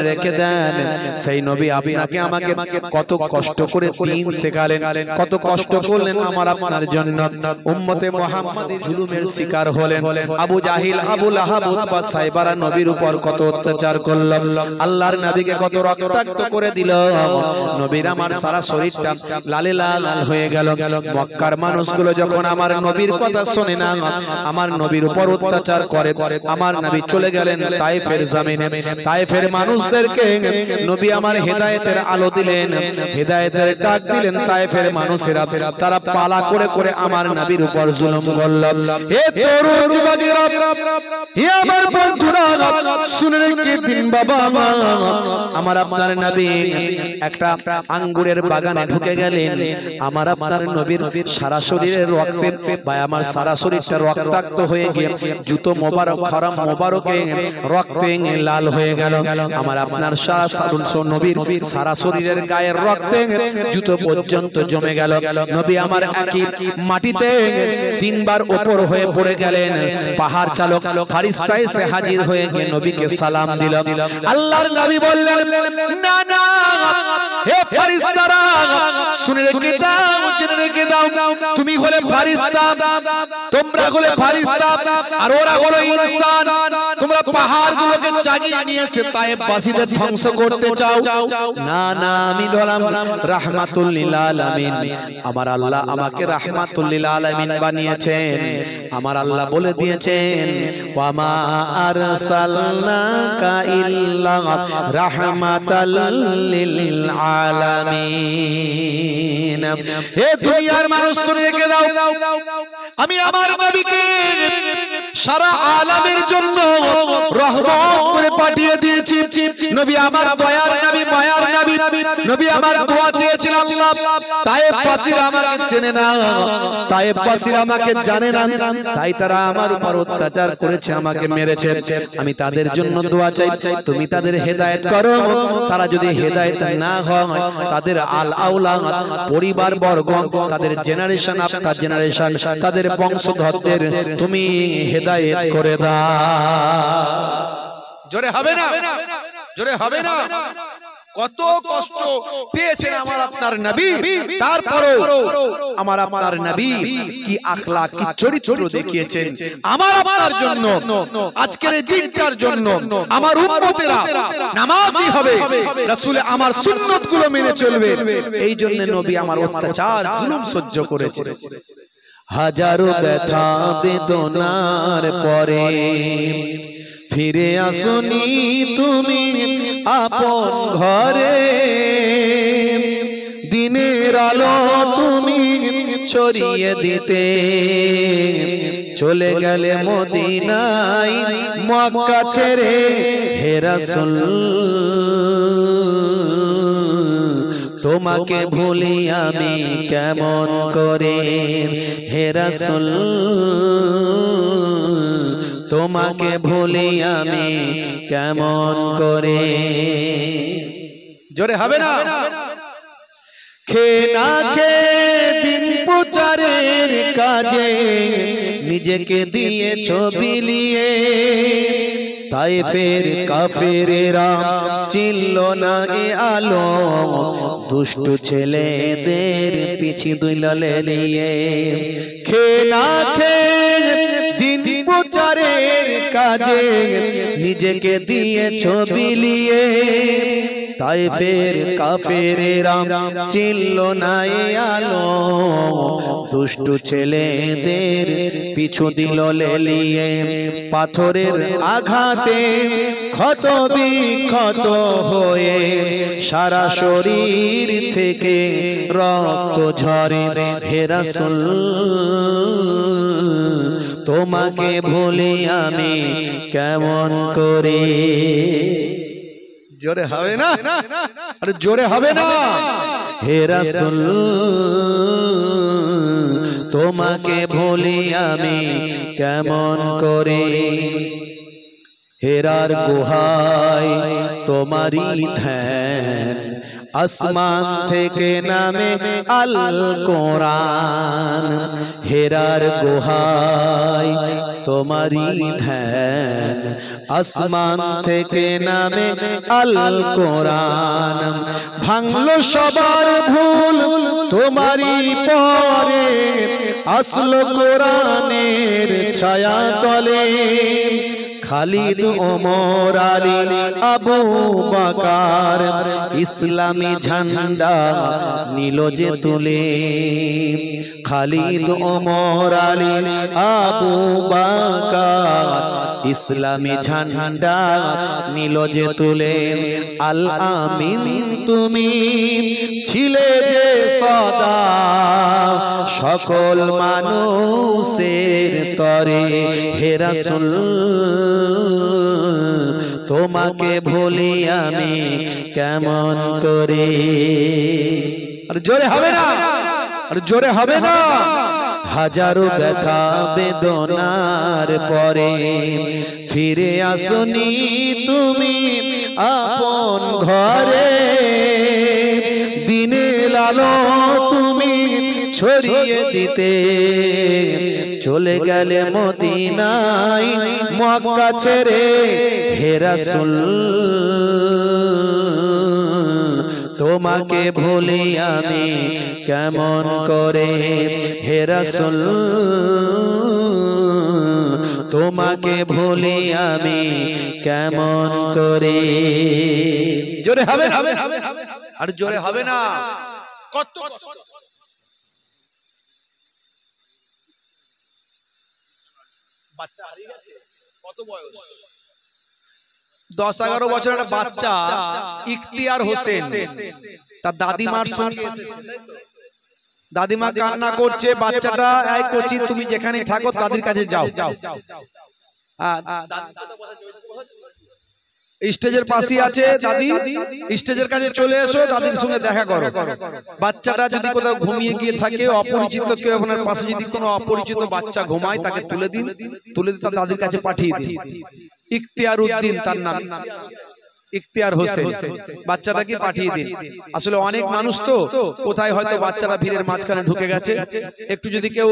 রেখে দেন। সেই নবী আপনাকে আমাকে কত কষ্ট করে দ্বীন শেখালেন, কত কষ্ট করলেন আমার আপনার জন্য। উম্মতে মুহাম্মাদের জুলুমের শিকার হলেন। আবু জাহিল, আবু লাহাব, উতবা, সাইবারা নবীর উপর কত অত্যাচার করল, আল্লাহর নবীকে কত রক্তাক্ত করে দিল। নবীর আমার সারা শরীরটা লালে লাল হয়ে গেল। মক্কার মানুষগুলো যখন আমার নবীর কথা শোনে না, আমার নবীর উপর অত্যাচার করে, আমার নবী চলে গেলেন তায়েফের জমিনে। তায়েফের মানুষদেরকে নবী আমার হেদায়েতের আলো দিলেন, হেদায়েতের ডাক দিলেন। তায়েফের মানুষেরা তারা পালা করে করে আমার নবীর উপর জুলুম করল। হে তরুণ যুবকেরা, হে আমার বন্ধুরা, শুনে রেখে দিন বাবা, আমার আপনার নবী একটা আঙ্গুরের বাগানে ঢুকে গেলেন। আমার আপনার নবীর সারা শরীরের রক্তে বা আমার সারা শরীরটা রক্তাক্ত হয়ে গিয়ে জুতো মোবারক, খরম মোবারকে রক্তে লাল হয়ে গেল। আমার আপনার নবীর সারা শরীরের গায়ের রক্তে জুতো পর্যন্ত জমে গেল। নবী আমার একই মাটিতে তিনবার উপর হয়ে পড়ে গেলেন। পাহাড় চালক ফারিস্তা এসে হাজির হয়ে গিয়ে নবীকে সালাম দিল। আল্লাহর নবী বললেন, না না, হে ফারিস্তারা, শুনে রেখে দাও, জেনে রেখে দাও, তুমি হলে ফারিস্তা, তোমরা হলে ফারিস্তা, আর ওরা হলো ইনসান। তোমরা পাহাড়গুলোকে জাগিয়ে নিয়ে এসে তায়েফবাসীদের ধ্বংস করতে চাও। না না, আমি হলাম রাহমাতুল লিল আলামিন। আমার আল্লাহ আমাকে রাহমাতুল লিল আলামিন বানিয়েছেন। আমার আল্লাহ বলে দিয়েছেন, ওয়া মা আরসালনাকা ইল্লা রাহমাতাল লিল আলামিন। হে দুনিয়ার মানুষ, শুনে রেখে দাও, আমি আমার নবীকে সারা আলামের জন্য রহমত করে পাঠিয়ে দিয়েছি। নবী আমার দয়ার নবী, মায়ার নবী। নবী আমার দোয়া চেয়েছেন, আল্লাহ তায়েফবাসীরা আমাকে চেনে না, তায়েফবাসীরা আমাকে জানে না, তাই তারা আমার উপর অত্যাচার করেছে, আমাকে মেরেছে। আমি তাদের জন্য দোয়া চাই, তুমি তাদের হেদায়েত করো। তারা যদি হেদায়েত না হয়, তাদের আল আওলাদ, পরিবার বর্গ, তাদের জেনারেশন আফটার জেনারেশন, তাদের বংশধরদের তুমি হেদায়েত করে দাও। জোরে হবে না? জোরে হবে না? কত কষ্ট পেয়েছেন আমার আপনার নবী, তারপরও আমার আপনার নবী কি আখলাক, কি চরিত্র দেখিয়েছেন আমার আপনার জন্য। আজকের এই দিনটার জন্য আমার উম্মতেরা নামাজি হবে, রাসূল আমার সুন্নাতগুলো মেনে চলবে, এই জন্য নবী আমার অত্যাচার জুলুম সহ্য করেছে। হাজারো ব্যথা বেদনার পরে ফিরে আসুনি তুমি আপন ঘরে। দিনের আলো তুমি ছড়িয়ে দিতে চলে গেলে মদিনায়, মক্কা ছেড়ে হে রাসূল। তোমাকে ভুলি আমি কেমন করে হে রাসূল, তোমাকে ভুলি আমি কেমন করে। জোরে হবে না? খে না খে দিন প্রচারের কাজে নিজেকে দিয়েছ বিলিয়ে। তায়েফের কাফেরেরা চিনল না এ আলো, দুষ্টু ছেলেদের পিছি দুইলালে নিয়ে। খে না খে দিন প্রচারের কাজে নিজেকে দিয়েছ বিলিয়ে। তায়েফের কাফেরেরা চিনল না এ আলো, দুষ্টু ছেলেদের পিছু দিল লেলিয়ে। পাথরের আঘাতে ক্ষত বিক্ষত হয়ে সারা শরীর থেকে রক্ত ঝরে হে রাসূল, তোমাকে ভুলি আমি কেমন করে। জোরে হবে না? আরে জোরে হবে না? হে রাসূল, তোমাকে ভুলি আমি কেমন করে। হেরার গুহায় তোমারই ধ্যান আসমান থেকে নামে আল কোরআন, হেরার গুহায় তোমারই ধ্যান। আসমান থেকে নামে আল কোরআন, ভাঙলো সবার ভুল তোমারই পরে, আসলো কোরআনের ছায়া তলে। খালিদ ওমর আলী আবু বকর ইসলামী ঝান্ডা নিল যে তুলে। খালিদ ওমর আলী আবু বকর ইসলামী ঝান্ডা নিল যে তুলে। আল আমিন তুমি ছিলে যে সদা সকল মানুষের তরে, হে রাসূল তোমাকে ভুলি আমি কেমন করে। আর জোরে হবে না, আর জোরে হবে না। হাজারো ব্যথা বেদনার পরে ফিরে আসনি তুমি আপন ঘরে। দিনের আলো তুমি ছড়িয়ে দিতে চলে গেলে মদিনায় মক্কা ছেড়ে। হে রাসূল তোমাকে ভুলি আমি কেমন করে। হে রাসূল তোমাকে ভুলি আমি কেমন করে। জোরে হবে না, আর জোরে হবে না। কত বাচ্চা হারিয়ে গেছে, কত বয়স? 10-11 বছর একটা বাচ্চা ইখতিয়ার হোসেন তার দাদিমার সঙ্গে, দাদিমা কান্না করছে, বাচ্চাটা এই কোচি তুমি যেখানে থাকো দাদির কাছে যাও। স্টেজের পাশে আছে দাদি, স্টেজের কাছে চলে এসো, দাদির সঙ্গে দেখা করো। বাচ্চাটা যদি কোথাও ঘুমিয়ে গিয়ে থাকে, অপরিচিত কেউ আপনার পাশে যদি কোনো অপরিচিত বাচ্চা ঘুমায়, তাকে তুলে দিন, তুলে দিয়ে দাদির কাছে পাঠিয়ে দিন। ইখতিয়ার উদ্দিন তার নাম, ইখতিয়ার হোসেন, বাচ্চাটাকে পাঠিয়ে দিন। আসলে অনেক মানুষ তো কোথায় হয়তো বাচ্চারা ভিড়ের মাঝখানে ঢুকে গেছে, একটু যদি কেউ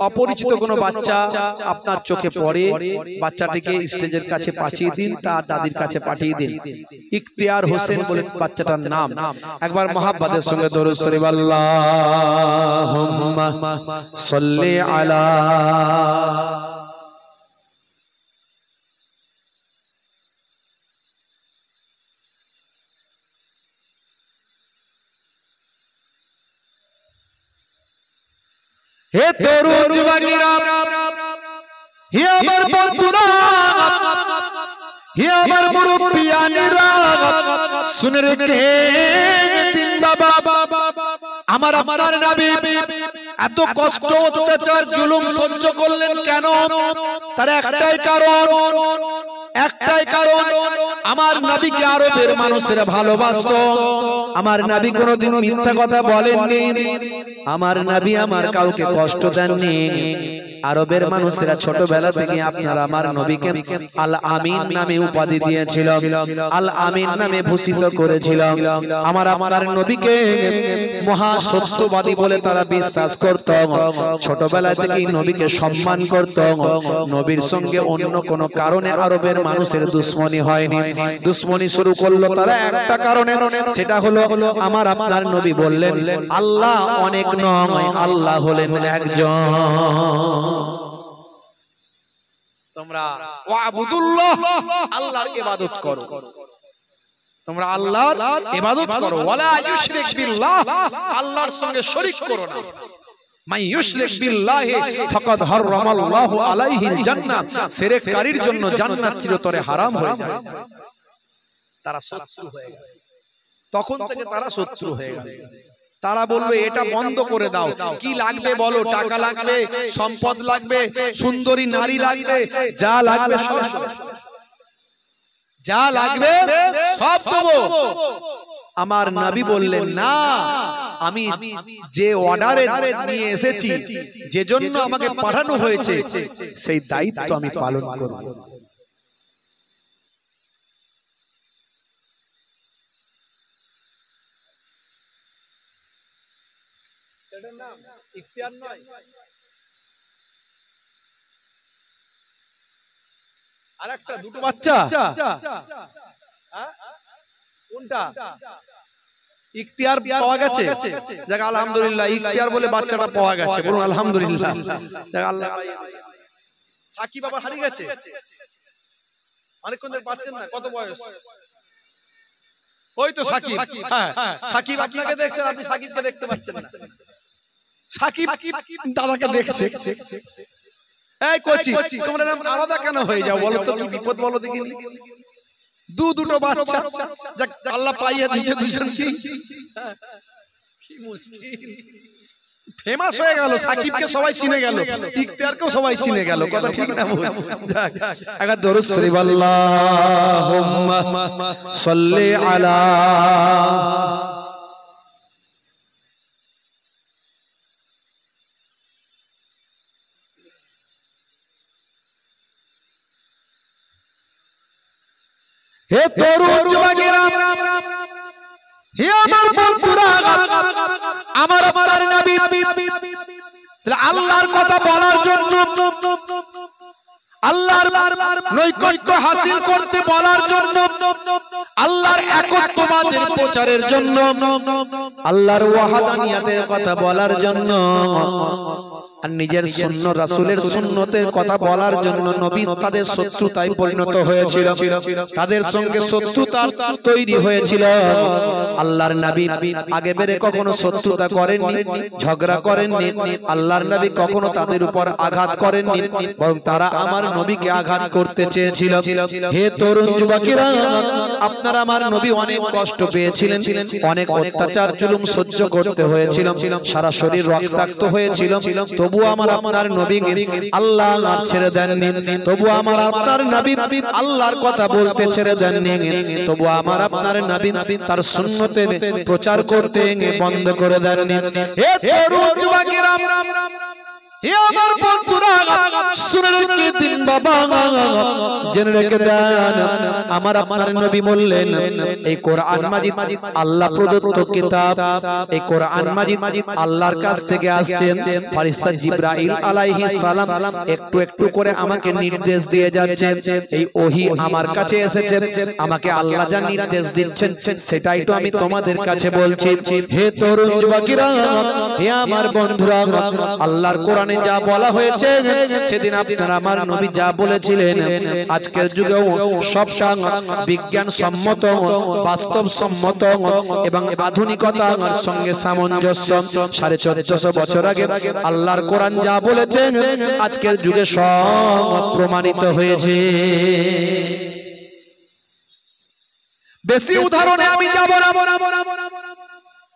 অপরিচিত কোনো বাচ্চা আপনার চোখে পড়ে, বাচ্চাটিকে স্টেজের কাছে পাঠিয়ে দিন, তার দাদির কাছে পাঠিয়ে দিন। ইখতিয়ার হোসেন বলে বাচ্চাটার নাম। একবার মহাব্বতের সঙ্গে দরুদ শরীফ আল্লাহুম্মা সাল্লি আলা। হে তরুণ যুবকেরা, হে আমার বন্ধুরা, হে আমার মুরব্বিয়ানেরা, শুনে রেখে দিন বাবা, আমার আপনার নবী এত কষ্ট অত্যাচার জুলুম সহ্য করলেন কেন? তার একটাই কারণ, একটাই কারণ, আমার নবীকে আরবের মানুষেরা ভালোবাসতো। আমার নবী কোনোদিন মিথ্যা কথা বলেননি, আমার নবী আমার কাউকে কষ্ট দেননি। আরবের মানুষেরা ছোটবেলা থেকে আপনারা আমার নবীকে আল আমিন নামে উপাধি দিয়েছিল, আল আমিন নামে ভূষিত করেছিল। আমার নবীকে মহা সত্যবাদী বলে তারা বিশ্বাস করত। ছোটবেলা থেকেই নবীকে সম্মান করত। নবীর সঙ্গে অন্য কোনো কারণে আরবের মানুষের দুশ্মনী হয়নি। দুশ্মনী শুরু করলো তারা একটা কারণে, সেটা হলো আমার আপনার নবী বললেন আল্লাহ অনেক নয়, আল্লাহ হলেন একজন। তোমরা ওয়াবুদুল্লাহ, আল্লাহর ইবাদত করো, তোমরা আল্লাহর ইবাদত করো। ওয়ালা ইউশরিক বিল্লাহ, আল্লাহর সঙ্গে শরীক করো না। মান ইউশরিক বিল্লাহি ফাকাদ হারামাল্লাহু আলাইহিল জান্নাহ, শিরককারীর জন্য জান্নাত চিরতরে হারাম হয়ে যায়। তারা শত্রু হয়ে গেল, তখন থেকে তারা শত্রু হয়ে গেল। তারা বলবে এটা বন্ধ করে দাও, কি লাগবে বলো, টাকা লাগবে, সম্পদ লাগবে, সুন্দরী নারী লাগবে, যা লাগবে সব, যা লাগবে সব দেবো। আমার নবী বললেন না, আমি যে অর্ডারে নিয়ে এসেছি, যে জন্য আমাকে পাঠানো হয়েছে, সেই দায়িত্ব আমি পালন করব। এটার নাম ইখতিয়ার নয়। আরেকটা দুটো বাচ্চা, কোনটা? ইখতিয়ার পাওয়া গেছে, যাক আলহামদুলিল্লাহ। ইখতিয়ার বলে বাচ্চাটা পাওয়া গেছে, বলুন আলহামদুলিল্লাহ। যাক আল্লাহ। সাকিব বাবা হারিয়ে গেছে, অনেকক্ষণ ধরে পাচ্ছেন না। কত বয়স? ওই তো সাকিব। হ্যাঁ, সাকিব আপনাকে দেখছেন, আপনি সাকিবকে দেখতে পাচ্ছেন না। সাকিব দাদাকে দেখছে। এই কোচি, তোমরা নাম আলাদা কেন হয়ে যাও বলো তো, কি বিপদ বলো দেখি। দুটো বাচ্চা, যাক আল্লাহ পাইয়া দিয়েছে দুজন। কি মুশকিল, ফেমাস হয়ে গেল। সাকিবকে সবাই চিনে গেল, ইখতিয়ারকেও সবাই চিনে গেল। কথা ঠিক না? যাক একবার দরুদ শরীফ, আল্লাহুম্মা সাল্লি আলা হে তরুণ যুবকেরা, হে আমার বন্ধুরা, আমার আপনার নবী আল্লাহর কথা বলার জন্য, আল্লাহর নৈকট্য হাসিল করতে বলার জন্য, আল্লাহর একত্ববাদের প্রচারের জন্য, আল্লাহর ওয়াহদানিয়াতের কথা বলার জন্য, আর নিজের সুন্নাত রাসূলের সুন্নতের কথা বলার জন্য নবী তাদের শত্রুতায় পরিণত হয়েছিল, তাদের সঙ্গে শত্রুতা তৈরি হয়েছিল। আল্লাহর নবী আগে বেরে কখনো শত্রুতা করেননি, ঝগড়া করেননি। আল্লাহর নবী কখনো তাদের উপর আঘাত করেননি, বরং তারা আমার নবীকে আঘাত করতে চেয়েছিল। হে তরুণ যুবকেরা, আপনারা আমার নবী অনেক কষ্ট পেয়েছিলেন, অনেক অত্যাচার জুলুম সহ্য করতে হয়েছিল, সারা শরীর রক্তাক্ত হয়েছিল। তবু আমার আপনার নবীকে আল্লাহ ছেড়ে দেননি, তবু আমার আপনার নবী আল্লাহর কথা বলতে ছেড়ে দেননি, তবু আমার আপনার নবী তার সুন্নতে প্রচার করতে বন্ধ করে দেননি। হে তরুণ যুবকেরা, হে আমার বন্ধুরা, শুনে রেখে দিন বাবা, জেনে রেখে দেন। আমার আপনার নবী বললেন, এই কোরআন মাজিদ আল্লাহ প্রদত্ত কিতাব, এই কোরআন মাজিদ আল্লাহর কাছ থেকে আসছেন। ফেরেশতা জিবরাইল আলাইহিস সালাম একটু একটু করে আমাকে নির্দেশ দিয়ে যাচ্ছেন। এই ওহী আমার কাছে এসেছে, আমাকে আল্লাহ যা নির্দেশ দিচ্ছেন সেটাই তো আমি তোমাদের কাছে বলছি। হে তরুণ যুবকেরা, হে আমার বন্ধুরা, আল্লাহর কোরআন যা বলা হয়েছে সেদিন আপনারা আমার নবী যা বলেছিলেন, আজকের যুগেও সবটা বিজ্ঞান সম্মত, বাস্তব সম্মত এবং আধুনিকতার সঙ্গে সামঞ্জস্য। 1450 বছর আগে আল্লাহর কোরআন যা বলেছেন আজকের যুগে সব প্রমাণিত হয়েছে। বেশি উদাহরণে আমি যাব না।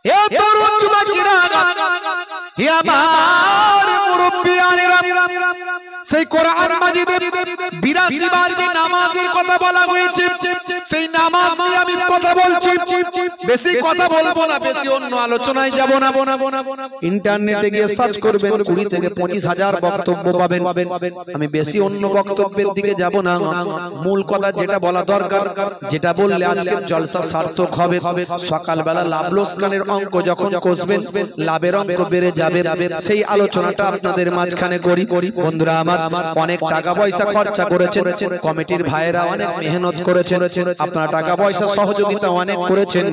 হে তরুণ যুবকেরা, হে আমার মুরব্বিয়ানেরা, সেই কোরআন মাজিদে 82 বার যে নামাজের কথা বলা হয়েছে, সেই নামাজ নিয়ে আমি কথা বলছি। বেশি কথা বলবো না, বেশি অন্য আলোচনায় যাব না। ইন্টারনেটে গিয়ে সার্চ করবেন, 20 থেকে 25 হাজার বক্তব্য পাবেন। আমি বেশি অন্য বক্তব্যের দিকে যাব না। মূল কথা যেটা বলা দরকার, যেটা বললে আজকের জলসা সার্থক হবে। সকালবেলা লাভ লোকসানের অঙ্ক যখন কষবেন, লাভের অঙ্ক বেড়ে যাবে, সেই আলোচনাটা আপনাদের মাঝখানে করি। বন্ধুরা আমার, অনেক টাকা পয়সা খরচা করেছেন, কমিটির ভাইয়েরা অনেক মেহনত করেছেন, আপনারা টাকা পয়সা সহযোগিতা অনেক করেছেন।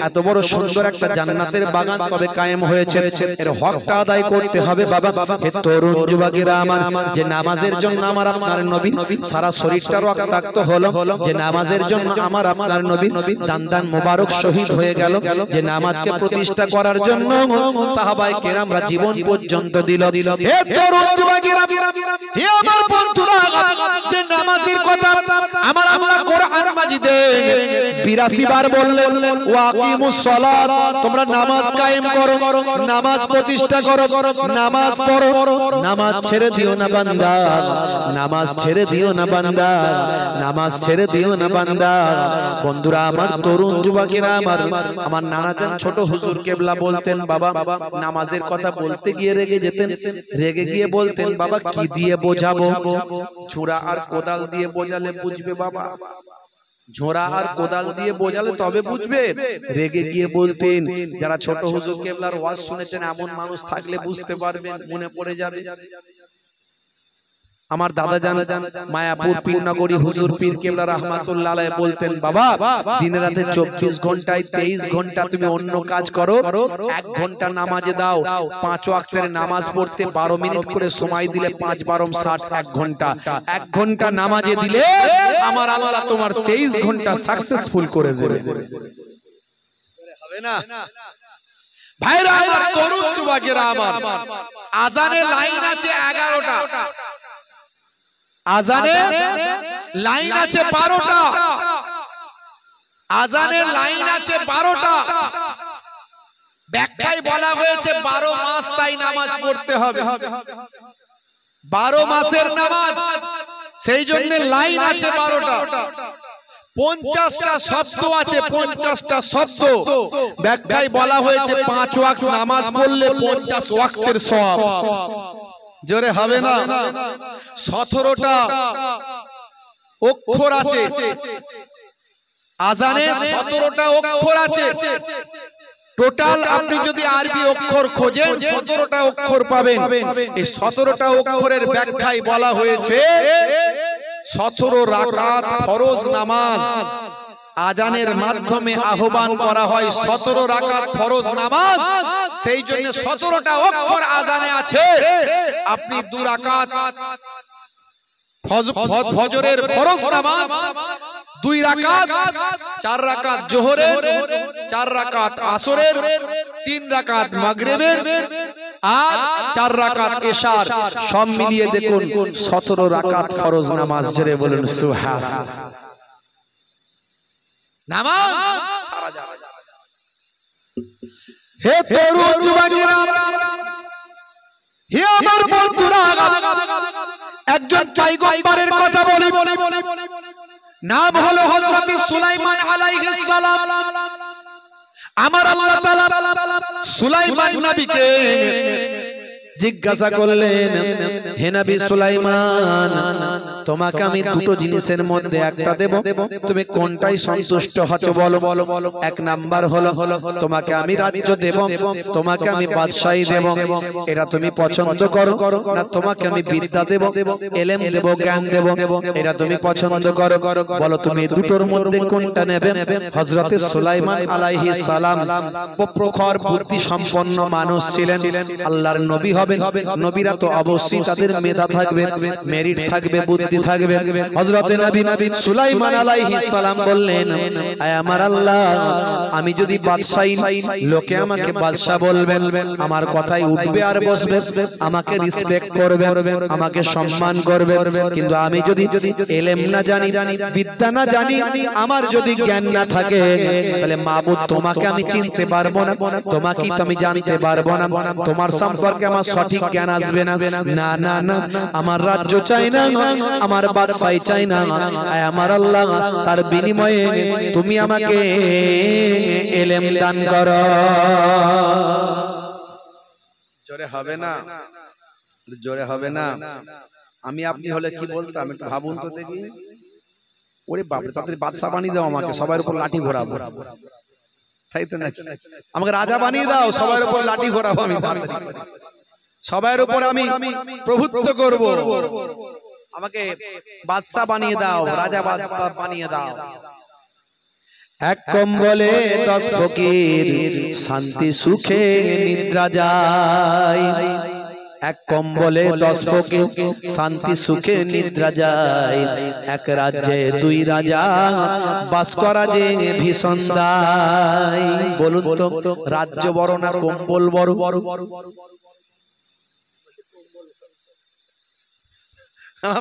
এত বড় সুন্দর একটা জান্নাতের বাগান কবে কায়েম হয়েছে, এর হকটা আদায় করতে হবে বাবা। হে তরুণ যুবকেরা আমার, যে নামাজের জন্য আমার আপনার নবী সারা শরীরটা রক্তাক্ত হলো, যে নামাজের জন্য আমার আপনার নবী দান মোবারক শহীদ হয়ে গেল, যে নামাজকে প্রতিষ্ঠা করার জন্য সাহাবায়ে কেরামরা জীবন পর্যন্ত দিল। হে তরুণ যুবকেরা, হে আমার বন্ধুরা, যে নামাজের কথা আমার আল্লাহ কোরআন মাজিদে 82 বার বললেন, ওয়াকিমুস সালাত, তোমরা নামাজ কায়েম করো, নামাজ প্রতিষ্ঠা করো, নামাজ পড়ো, নামাজ ছেড়ে দিও না বান্দা, নামাজ ছেড়ে দিও না বান্দা, নামাজ ছেড়ে দিও না বান্দা। বন্ধুরা আমার, তরুণ যুবকেরা আমার, আমার নানাজান ছোট হুজুর কেবলা বলতেন, বাবা নামাজের কথা বলতে গিয়ে রেগে যেতেন, রেগে গিয়ে বলতেন, বাবা কি দিয়ে বোঝাবো, ছুরা আর কোদাল দিয়ে বোঝালে বুঝবে বাবা, ঝোড়া আর কোদাল দিয়ে বোঝালে তবে বুঝবে। রেগে গিয়ে বলতেন, যারা ছোট হুজুর কেবলার ওয়াজ শুনেছেন এমন মানুষ থাকলে বুঝতে পারবেন, মনে পড়ে যাবে। আমার দাদা জান মায়াপুর পীরনগরী হুজুর পীর কেবলা রাহমাতুল্লাহ আলাইহি বলতেন, বাবা দিনে রাতে 24 ঘন্টায় 23 ঘন্টা তুমি অন্য কাজ করো, 1 ঘন্টা নামাজে দাও। 5 ওয়াক্তের নামাজ পড়তে 12 মিনিট করে সময় দিলে 5 12 60 1 ঘন্টা। 1 ঘন্টা নামাজে দিলে আমার আল্লাহ তোমার 23 ঘন্টা সাকসেসফুল করে দেবে। হবে না ভাইরা আমার, তরুণ যুবকেরা আমার, আজানে লাইন আছে 11টা, আজানে লাইন আছে 12টা, আজানের লাইন আছে 12টা। ব্যাখ্যায় বলা হয়েছে 12 মাস তাই নামাজ পড়তে হবে, 12 মাসের নামাজ, সেই জন্য লাইন আছে 12টা। 50টা শব্দ আছে, 50টা শব্দ। ব্যাখ্যায় বলা হয়েছে 5 ওয়াক্ত নামাজ পড়লে 50 ওয়াক্তের সওয়াব। জোরে হবে না? 17টা অক্ষর আছে আজানে, 17টা অক্ষর আছে টোটাল। আপনি যদি আরবি অক্ষর খোঁজেন 17টা অক্ষর পাবেন। এই 17টা অক্ষরের ব্যাখ্যায় বলা হয়েছে 17 রাকাত ফরজ নামাজ আজানের মাধ্যমে আহ্বান করা হয়। 17 রাকাত ফরজ নামাজ, সেই জন্য 17টা অক্ষর আজানে আছে। আপনি 2 রাকাত ফজরের ফরজ নামাজ, 2 রাকাত, 4 রাকাত জোহরের, 4 রাকাত আসরের, 3 রাকাত মাগরিবের আর 4 রাকাত এশার, সব মিলিয়ে দেখুন 17 রাকাত ফরজ নামাজ। জোরে বলুন সুবহানাল্লাহ। নামাজ ছাড়া যাবে না। হে তরুণ যুবকেরা, হে আমার বন্ধুরা, একজন পয়গম্বরের কথা বলি, নাম হলো হযরত সুলাইমান আলাইহিস সালাম। আমার আল্লাহ তাআলা সুলাইমান নবীকে জিজ্ঞাসা করলেন, হে নবী সুলাইমান, তোমাকে আমি দুটো জিনিসের মধ্যে একটা দেব, তুমি কোনটাই সন্তুষ্ট হচ্ছ বলো? 1 নাম্বার হলো তোমাকে আমি রাজ্য দেব, তোমাকে আমি বাদশাহী দেব, এটা তুমি পছন্দ করো না? তোমাকে আমি বিদ্যা দেব, ইলম দেব, জ্ঞান দেব, এটা তুমি পছন্দ করো? বলো তুমি দুটোর মধ্যে কোনটা নেবে? হযরত সুলাইমান আলাইহিস সালাম প্রখর বুদ্ধি সম্পন্ন মানুষ ছিলেন, আল্লাহর নবী হবেন। নবীরা তো অবশ্যই তাদের মেধা থাকবে, মেরিট থাকবে, বুদ্ধি থাকবে। হযরত নবী সুলাইমান আলাইহিস সালাম বললেন, আয় আমার আল্লাহ, আমি যদি বাদশাহী, লোকে আমাকে বাদশা বলবেন, আমার কথাই উঠবে আর বসবে, আমাকে রেসপেক্ট করবে, আমাকে সম্মান করবে। কিন্তু আমি যদি ইলম না জানি, বিদ্যা না জানি, আমার যদি জ্ঞান না থাকে, তাহলে মাবুদ তোমাকে আমি চিনতে পারবো না, তোমাকে তো আমি জানতে পারবো না, তোমার সম্পর্কে আমার সঠিক জ্ঞান আসবে না। না না না, আমার রাজ্য চাই না, আমার বাদশাহী চাই না, আয় আমার আল্লাহ, তার বিনিময়ে তুমি আমাকে ইলম দান করো। জোরে হবে না? জোরে হবে না? আমি আপনি হলে কি বলতাম একটু ভাবুন তো দেখি। ওরে বাপরে, তাদের বাদশা বানিয়ে দাও, আমাকে সবার উপর লাঠি ঘোরাবো, তাই তো নাকি? আমাকে রাজা বানিয়ে দাও, সবার উপর লাঠি ঘোরাবো, আমি সবার উপর আমি প্রভুত্ব করব, আমাকে বাদশা বানিয়ে দাও, রাজা বানিয়ে দাও। 1 কম্বলে 10 ফকির, শান্তি সুখে নিদ্রা যায়। 1 কম্বলে 10 ফকির, শান্তি সুখে নিদ্রা যায়। 1 রাজ্যে 2 রাজা, বাস করা যে ভীষণ দায়। বলুন তো, রাজ্য বড় না কম্বল বড়?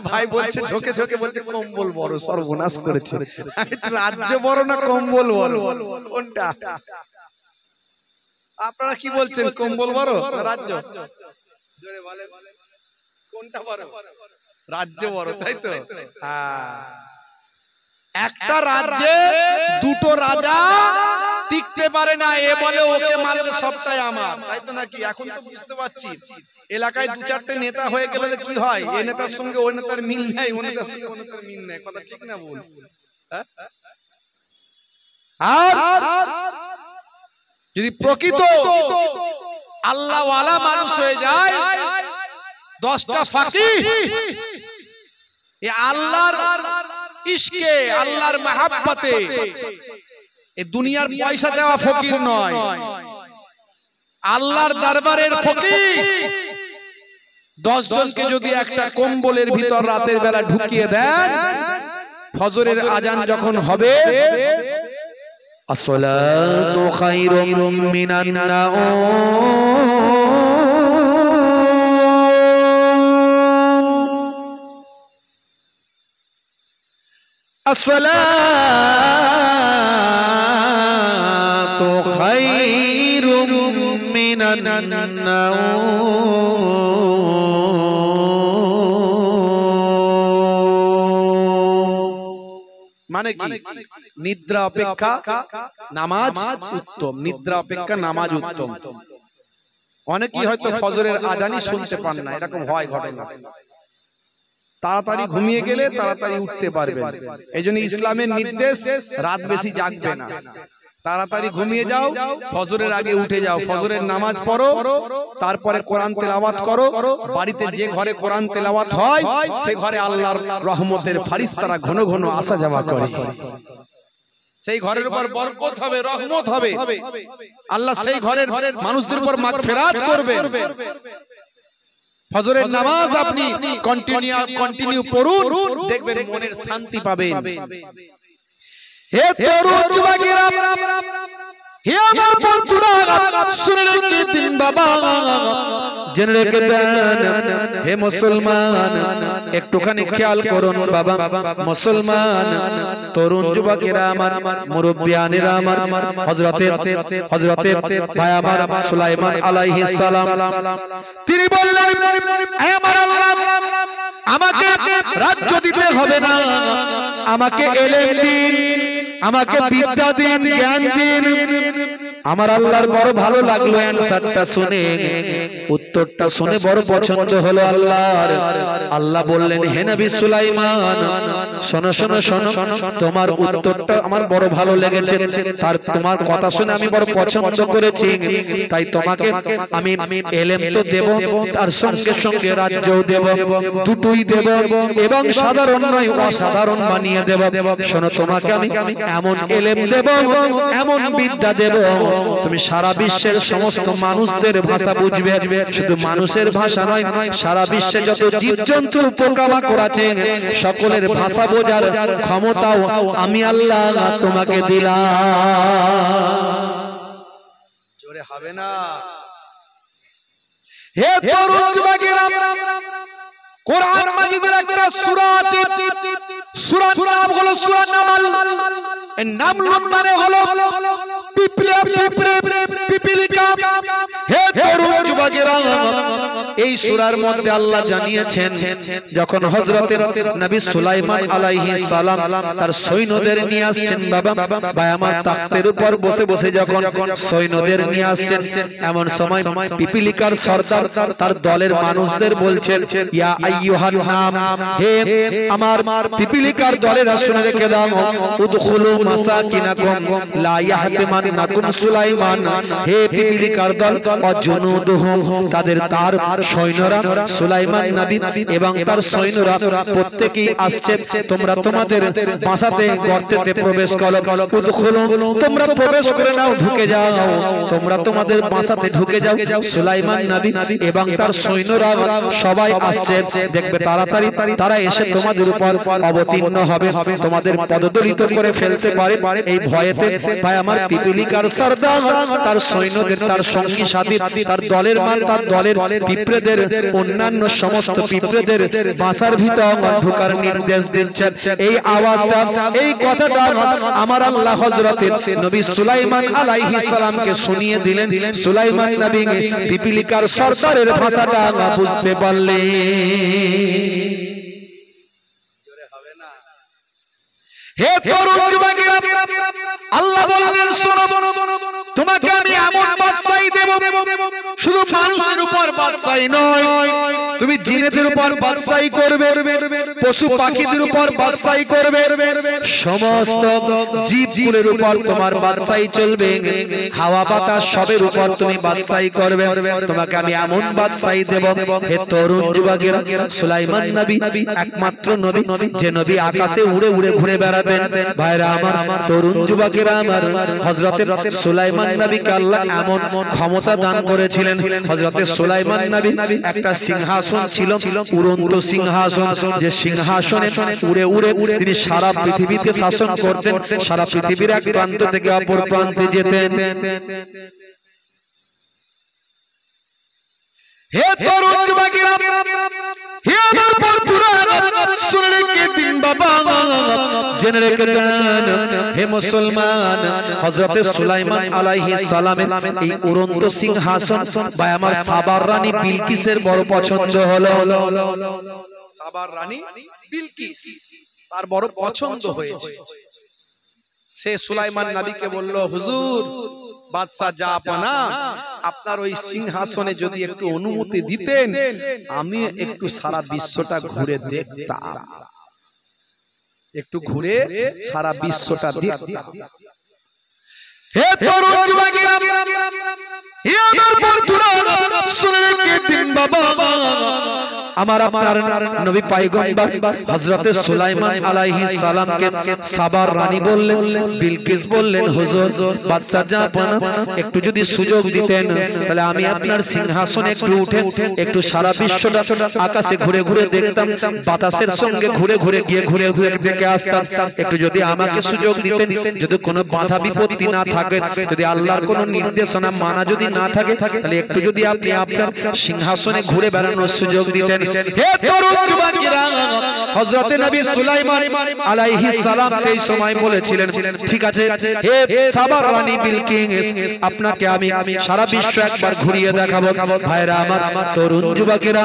ভাই বলছে ঝোকে ঝোকে, বলছে কম্বল বড়। সর্বনাশ করেছে। রাজ্য বড় না কম্বল বড়? কোনটা? আপনারা কি বলছেন, কম্বল বড় রাজ্য? জোরে বলেন, কোনটা বড়? রাজ্য বড়, তাই তো? একটা রাজ্যে 2টো রাজা টিকতে পারে না, এ বলে ওকে মারলে সবটাই আমার, তাই তো নাকি? এখন তো বুঝতে পারছি, এলাকায় 2-4টে নেতা হয়ে গেলে কি হয়, এ নেতার সঙ্গে ওই নেতার মিল নেই, ওই নেতার সঙ্গে ওই নেতার মিল নেই। কথা ঠিক না ভুল? আর যদি প্রকৃত আল্লাহ ওয়ালা মানুষ হয়ে যায় 10টা ফাকিহ এই আল্লাহর ইশকে আল্লাহর মহব্বতে এই দুনিয়ার পয়সা দেওয়া ফকির নয়, আল্লাহর দরবারের ফকির। 10 জনকে যদি একটা কম্বলের ভিতর রাতের বেলা ঢুকিয়ে দেন, ফজরের আজান যখন হবে, আসসালাতু খায়রুম মিনান নাওম, আসসালাতু খায়রুম মিনান নাওম। মানে কি? নিদ্রা অপেক্ষা নামাজ উত্তম, নিদ্রা অপেক্ষা নামাজ উত্তম। অনেকেই হয়তো ফজরের আজানই শুনতে পান না, এরকম হয় ঘটনা। তাড়াতাড়ি ঘুমিয়ে গেলে তাড়াতাড়ি উঠতে পারবেন। এইজন্য ইসলামের নির্দেশ রাত বেশি জাগবে না, তাড়াতাড়ি ঘুমিয়ে যাও, ফজরের আগে উঠে যাও, ফজরের নামাজ পড়ো, তারপরে কোরআন তেলাওয়াত করো। বাড়িতে যে ঘরে কোরআন তেলাওয়াত হয় সে ঘরে আল্লাহর রহমতের ফারিস্তারা ঘন ঘন আসা যাওয়া করে, সেই ঘরের উপর বরকত হবে, রহমত হবে, আল্লাহ সেই ঘরের মানুষদের উপর মাগফিরাত করবে। ফজরের নামাজ আপনি কন্টিনিউ পড়ুন, দেখবেন মনের শান্তি পাবেন। হে তরুণ যুবকেরা, হে আমার বন্ধুরা, শুনে রেখে দিন বাবা, জেনে রেখে দেন। হে মুসলমান, একটুখানি খেয়াল করুন বাবা, মুসলমান তরুণ যুবকেরা আমার, মুরব্বিয়ানেরা আমার, হযরতে ভাই আমার সুলাইমান আলাইহিস সালাম, তিনি বললেন, হে আমার আল্লাহ, আমাকে রাজ্য দিতে হবে না, আমাকে ইলম দিন, আমাকে বিদ্যা দিন, জ্ঞান দিন। আমার আল্লাহর বড় ভালো লাগলো অ্যানসারটা শুনে, উত্তরটা শুনে বড় পছন্দ হলো আল্লাহর। আল্লাহ বললেন, হে নবী সুলাইমান, শোনো শোনো শোনো, তোমার উত্তরটা আমার বড় ভালো লেগেছে, তার তোমার কথা শুনে আমি বড় পছন্দ করেছি, তাই তোমাকে আমি ইলম তো দেব, তার সঙ্গে সঙ্গে রাজ্যও দেব, দুটোই দেব, এবং সাধারণ নয় অসাধারণ বানিয়ে দেব। শোনো, তোমাকে আমি এমন ইলম দেব, এমন বিদ্যা দেব, তুমি সারা বিশ্বের সমস্ত মানুষদের ভাষা বুঝবে। শুধু মানুষের ভাষা নয়, সারা বিশ্বে যত জীবজন্তু পোকামাকড় আছে সকলের ভাষা বোঝার ক্ষমতাও আমি আল্লাহ তোমাকে দিলাম। জোরে হবে না? হে তরুণ যুবকেরা, কোরআন মাজিদের একটা সূরা আছে, সূরার নাম হলো সূরা নামল। এই নামল মানে হলো পিপলে, পিপিলিকা। হে তরুণ যুবকেরা, এই সূরার মধ্যে আল্লাহ জানিয়েছেন, যখন হযরতের নবী সুলাইমান আলাইহিস সালাম তার সৈন্যদের নিয়ে আসছেন, বাবা ভাই আমার, তাখতের উপর বসে বসে যখন সৈন্যদের নিয়ে আসছেন, এমন সময় পিপিলিকার সর্দার তার দলের মানুষদের বলছেন, ইয়া আইয়ুহান নাম, হে আমার পিপিলিকার দলেরা শুনে রেখে দাও, উদখুলু মাসাকিনাকুম লা ইয়াহতিমান্নাকুম সুলাইমান। হে পিপিলিকার দল, অজনুদুহুম, তাদের তার সৈন্যরা, সুলাইমান নবী এবং তার সৈন্যরা প্রত্যেকই আসছে, তোমরা তোমাদের বাসাতে গর্তেতে প্রবেশ করো, উদখুলু, তোমরা প্রবেশ করে নাও, ঢুকে যাও, তোমরা তোমাদের বাসাতে ঢুকে যাও। সুলাইমান নবী এবং তার সৈন্যরা সবাই আসছে, দেখবে তাড়াতাড়ি তারা এসে তোমাদের উপর অবতীর্ণ হবে, তোমাদের পদদলিত করে ফেলতে পারে। এই ভয়েতে ভাই আমার পিপিলিকার সর্দার তার সৈন্যদের, তার সঙ্গী সাথী, তার দলের তার দলের পিঁপড়েদের, অন্যান্য সমস্ত পিঁপড়েদের বাসার ভিতর ঢোকার নির্দেশ দিচ্ছেন। এই আওয়াজটা, এই কথাটা আমার আল্লাহ হযরতের নবী সুলাইমান আলাইহিস সালামকে শুনিয়ে দিলেন। সুলাইমান নবী পিপিলিকার সর্দারের ভাষাটা বুঝতে পারলেন। হে তরুণ যুবকেরা, আল্লাহ বললেন, শোনো, তোমাকে আমি এমন বাদশাহী দেব, শুধু মানুষের উপর উপর বাদশাহী নয়, তুমি জিনেদের উপর বাদশাহী করবে, পশু পাখিদের উপর বাদশাহী করবে, সমস্ত জীবকুলের উপর তোমার বাদশাহী চলবে, হাওয়া বাতাস সবের উপর তুমি বাদশাহী করবে। তোমাকে আমি এমন বাদশাহী দেব, হে তরুণ যুবকেরা, সুলাইমান নবী একমাত্র নবী যে নবী আকাশে উড়ে উড়ে ঘুরে বেড়াতেন। ভাইরা আমার, তরুণ যুবকেরা আমার, হযরতে সুলাইমান নবীকে আল্লাহ এমন ক্ষমতা দান করেছিলেন। হযরতে সুলাইমান নবী একটা সিংহাসন ছিল, উড়ন্ত সিংহাসন, যে সিংহাসনে উড়ে উড়ে তিনি সারা পৃথিবীতে শাসন করতেন, সারা পৃথিবীর এক প্রান্ত থেকে অপর প্রান্তে যেতেন। হে তরুণ যুবকেরা, হে আমার বন্ধুরা, শুনে রেখে দিন বাবা, জেনে রেখে দেন হে মুসলমান, হযরতে সুলাইমান আলাইহিস সালামের এই উড়ন্ত সিংহাসন বা আমার সাবার রানী বিলকিসের বড় পছন্দ হলো। সাবার রানী বিলকিস তার বড় পছন্দ হয়েছে। সে সুলাইমান নবীকে বলল, হুজুর বাদশা জাহাপনা, আপনার ওই সিংহাসনে যদি একটু অনুমতি দিতেন, আমি একটু সারা বিশ্বটা ঘুরে দেখতাম, একটু ঘুরে সারা বিশ্বটা দেখতাম। হে তরুণ যুবকেরা, হে আমার বন্ধুরা, শুনে রেখে দিন বাবা, আমার আপনার নবী পয়গম্বর হযরতে সুলাইমান আলাইহিস সালামকে সাবার রানী বললেন, বিলকিস বললেন, হুজুর বাদশা জাহাপনা একটু যদি সুযোগ দিতেন, তাহলে আমি আপনার সিংহাসনে একটু উঠে একটু সারা বিশ্বটা আকাশে ঘুরে ঘুরে দেখতাম, বাতাসের সঙ্গে ঘুরে ঘুরে গিয়ে ঘুরে ঘুরে দেখে আসতাম। একটু যদি আমাকে সুযোগ দিতেন, যদি কোনো বাধা বিপত্তি না থাকে, যদি আল্লাহর কোনো নির্দেশনা মানা যদি না থাকে, তাহলে একটু যদি আপনি আপনার সিংহাসনে ঘুরে বেড়ানোর সুযোগ দিতেন। হে তরুণ যুবকেরা, হযরতে নবী সুলাইমান আলাইহিস সালাম সেই সময় বলেছিলেন, ঠিক আছে হে সাবার রানী বিলকিস, আপনাকে আমি সারা বিশ্ব একবার ঘুরিয়ে দেখাবো। ভাইরা আমার, তরুণ যুবকেরা,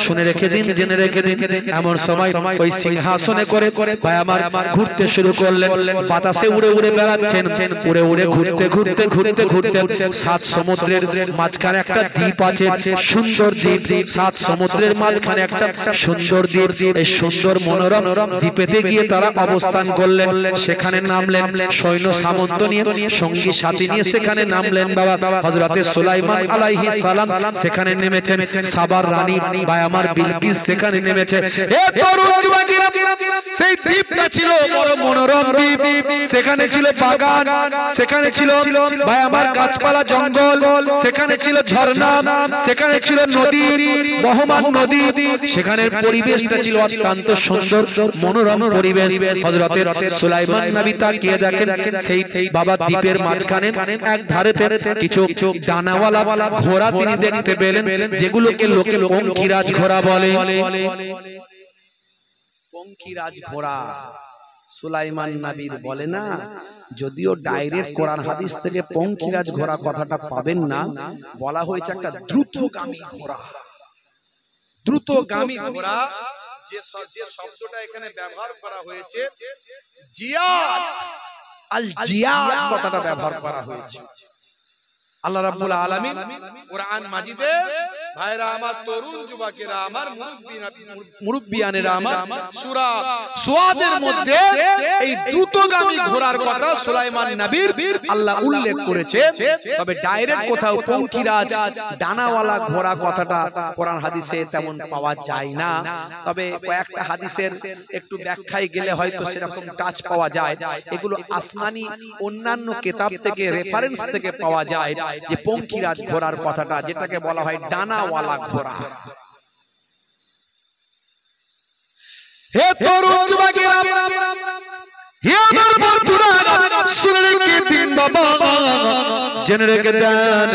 শুনে রেখে দিন, জেনে রেখে দিন, এমন সময় ওই সিংহাসনে করে ভাই আমার ঘুরতে শুরু করলেন, বাতাসে উড়ে উড়ে বেড়াচ্ছেন, উড়ে উড়ে ঘুরতে ঘুরতে ঘুরতে ঘুরতে সাত সমুদ্রের মাঝখানে একটা দ্বীপ আছে, সুন্দর দ্বীপ, সাত সমুদ্রের মাঝখানে একটা সুন্দর দ্বীপ। এই সুন্দর মনোরম দ্বীপেতে গিয়ে তারা অবস্থান করলেন, সেখানে নামলেন সৈন্য সামন্ত নিয়ে, সঙ্গী সাথী নিয়ে সেখানে নামলেন। বাবা হযরতে সুলাইমান আলাইহিস সালাম সেখানে নেমেছেন, সাবার রানী ভাই আমার বিলকিস সেখানে নেমেছে। হে তরুণ যুবকেরা, সেই দ্বীপটা ছিল বড় মনোরম দ্বীপ, সেখানে ছিল বাগান, সেখানে ছিল ভাই আমার গাছপালা জঙ্গল, সেখানে ছিল ঝর্ণা, সেখানে ছিল নদী, বহমান নদী, সেখানের পরিবেশটা ছিল অত্যন্ত সুন্দর মনোরম পরিবেশ। হযরতে সুলাইমান নবী তাকিয়ে দেখেন, সেই বাবা দ্বীপের মাঝখানে এক ধারেতে কিছু ডানাওয়ালা ঘোড়া তিনি দেখতে পেলেন, যেগুলোকে লোকে পঙ্খিরাজ ঘোড়া বলে। পঙ্খিরাজ ঘোড়া সুলাইমান নবীর বলে না, যদিও ডাইরেক্ট কোরআন হাদিস থেকে পঙ্খিরাজ ঘোড়া কথাটা পাবেন না, বলা হয়েছে একটা দ্রুতগামী ঘোড়া। দ্রুতগামী ঘোড়া, যে শব্দটা এখানে ব্যবহার করা হয়েছে, জিয়াদ, আল জিয়াদ কথাটা ব্যবহার করা হয়েছে। আল্লাহ রাব্বুল আলামিন কোরআন মাজিদে, ভাইরা আমার, তরুণ যুবকেরা আমার, মুরব্বিয়ানেরা আমার, সূরা সুয়াদের মধ্যে এই দ্রুতগামী ঘোড়ার কথা সুলাইমান নবীর আল্লাহ উল্লেখ করেছে। তবে ডাইরেক্ট কোথাও পঙ্খিরাজ ডানাওয়ালা ঘোড়া কথাটা কোরআন হাদিসে তেমন পাওয়া যায় না। তবে কয়েকটা হাদিসের একটু ব্যাখ্যায় গেলে হয়তো সেরকম টাচ পাওয়া যায়। এগুলো আসমানি অন্যান্য কিতাব থেকে, রেফারেন্স থেকে পাওয়া যায় যে পঙ্খিরাজ ঘোড়ার কথাটা, যেটাকে বলা হয় ডানাওয়ালা ঘোড়া। হে তরুণ যুবকেরা, হে আমার বন্ধুরা, শুনে রেখে দিন বাবা, জেনে রেখে দেন,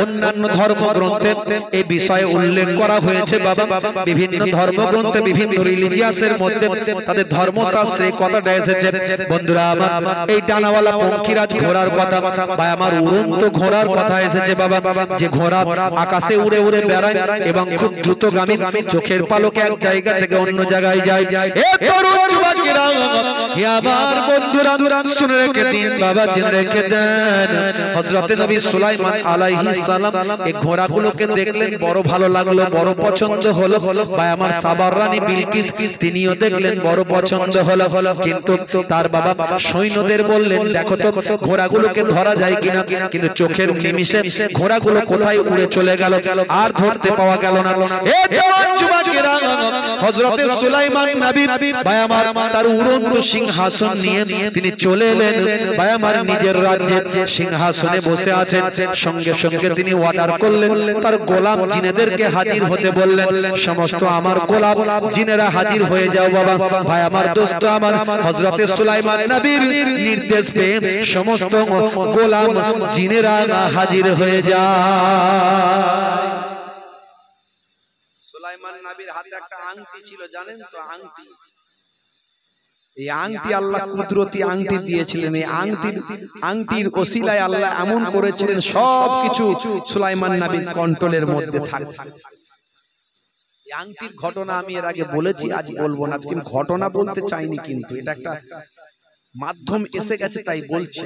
অন্যান্য ধর্মগ্রন্থে এই বিষয়ে উল্লেখ করা হয়েছে। বাবা বিভিন্ন ধর্মগ্রন্থে, বিভিন্ন রিলিজিয়াসের মধ্যে তাদের ধর্মশাস্ত্রে কথাটা এসেছে। বন্ধুরা আমার, এই ডানাওয়ালা পঙ্খিরাজ ঘোড়ার কথা বা আমার উড়ন্ত ঘোড়ার কথা এসেছে। বাবা যে ঘোড়া আকাশে উড়ে উড়ে বেড়ায় এবং খুব দ্রুতগামী, চোখের পালকে এক জায়গা থেকে অন্য জায়গায় যায়। হে তরুণ যুবকেরা, হে আমার বন্ধুরা, শুনে রেখে দিন বাবা, জেনে রেখে দেন। হযরত নবী সুলাইমান আলাইহিস সালাম এই ঘোড়াগুলোকে দেখলেন, বড় ভালো লাগলো, বড় পছন্দ হলো। ভাই আমার সাবার রানী বিলকিস তিনিও দেখলেন, বড় পছন্দ হলো। কিন্তু তার বাবা সৈন্যদের বললেন, দেখো তো ঘোড়াগুলোকে ধরা যায় কিনা। কিন্তু চোখের নিমিষে ঘোড়াগুলো কোথায় উড়ে চলে গেল, আর ধরতে পাওয়া গেল না। এ জওয়ান যুবকেরা, হযরত সুলাইমান নবী ভাই আমার তার উড়ন্ত সিংহাসন নিয়ে তিনি চলে এলেন। ভাই আমার নিজের রাজ্যে সিংহাসনে বসে আছেন। সঙ্গে সঙ্গে তিনি অর্ডার করলেন, তার গোলাম জিনেদেরকে হাজির হতে বললেন। সমস্ত আমার গোলাম জিনেরা হাজির হয়ে যাও বাবা। ভাই আমার দোস্ত আমার, হযরত সুলাইমান নবীর নির্দেশ পেয়ে সমস্ত গোলাম জিনেরা হাজির হয়ে যায়। সুলাইমান নবীর হাতে একটা আংটি ছিল, জানেন তো আংটি। এই আংটি আল্লাহ কুদরতি আংটি দিয়েছিলেন। এই আংটির ওসিলায় আল্লাহ এমন করেছিলেন সবকিছু সুলাইমান নবীর কন্ট্রোলের মধ্যে থাকত। এই আংটির ঘটনা আমি এর আগে বলেছি, আজ বলবো না। আজকে ঘটনা বলতে চাইনি, কিন্তু এটা একটা মাধ্যম এসে গেছে তাই বলছি।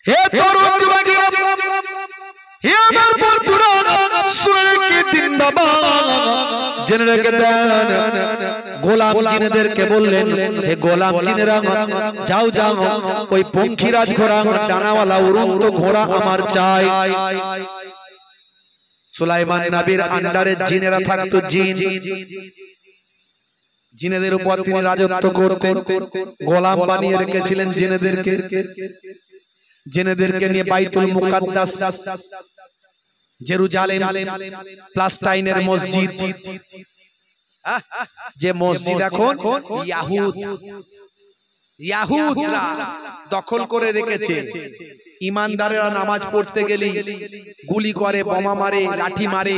হে তরুণ যুবকেরা, হে আমার বন্ধুরা, শুনে রেখে দিন বাবা, জেনে রেখে দেন। গোলাম জিনেদেরকে বললেন, হে গোলাম জিনেরা, যাও যাও, ওই পঙ্খিরাজ ঘোড়া, ডানাওয়ালা উড়ন্ত ঘোড়া আমার চাই। সুলাইমান নবীর আন্ডারে জিনেরা থাকতো। জিনেদের উপর তিনি রাজত্ব করতেন। গোলাম বানিয়ে রেখেছিলেন জিনেদেরকে নিয়ে বাইতুল মুকাদ্দাস, জেরুজালেম, প্লাস্টাইনের মসজিদ, যে মসজিদ এখন ইয়াহুদরা দখল করে রেখেছে। ইমানদারেরা নামাজ পড়তে গেলে গুলি করে, বোমা মারে, লাঠি মারে,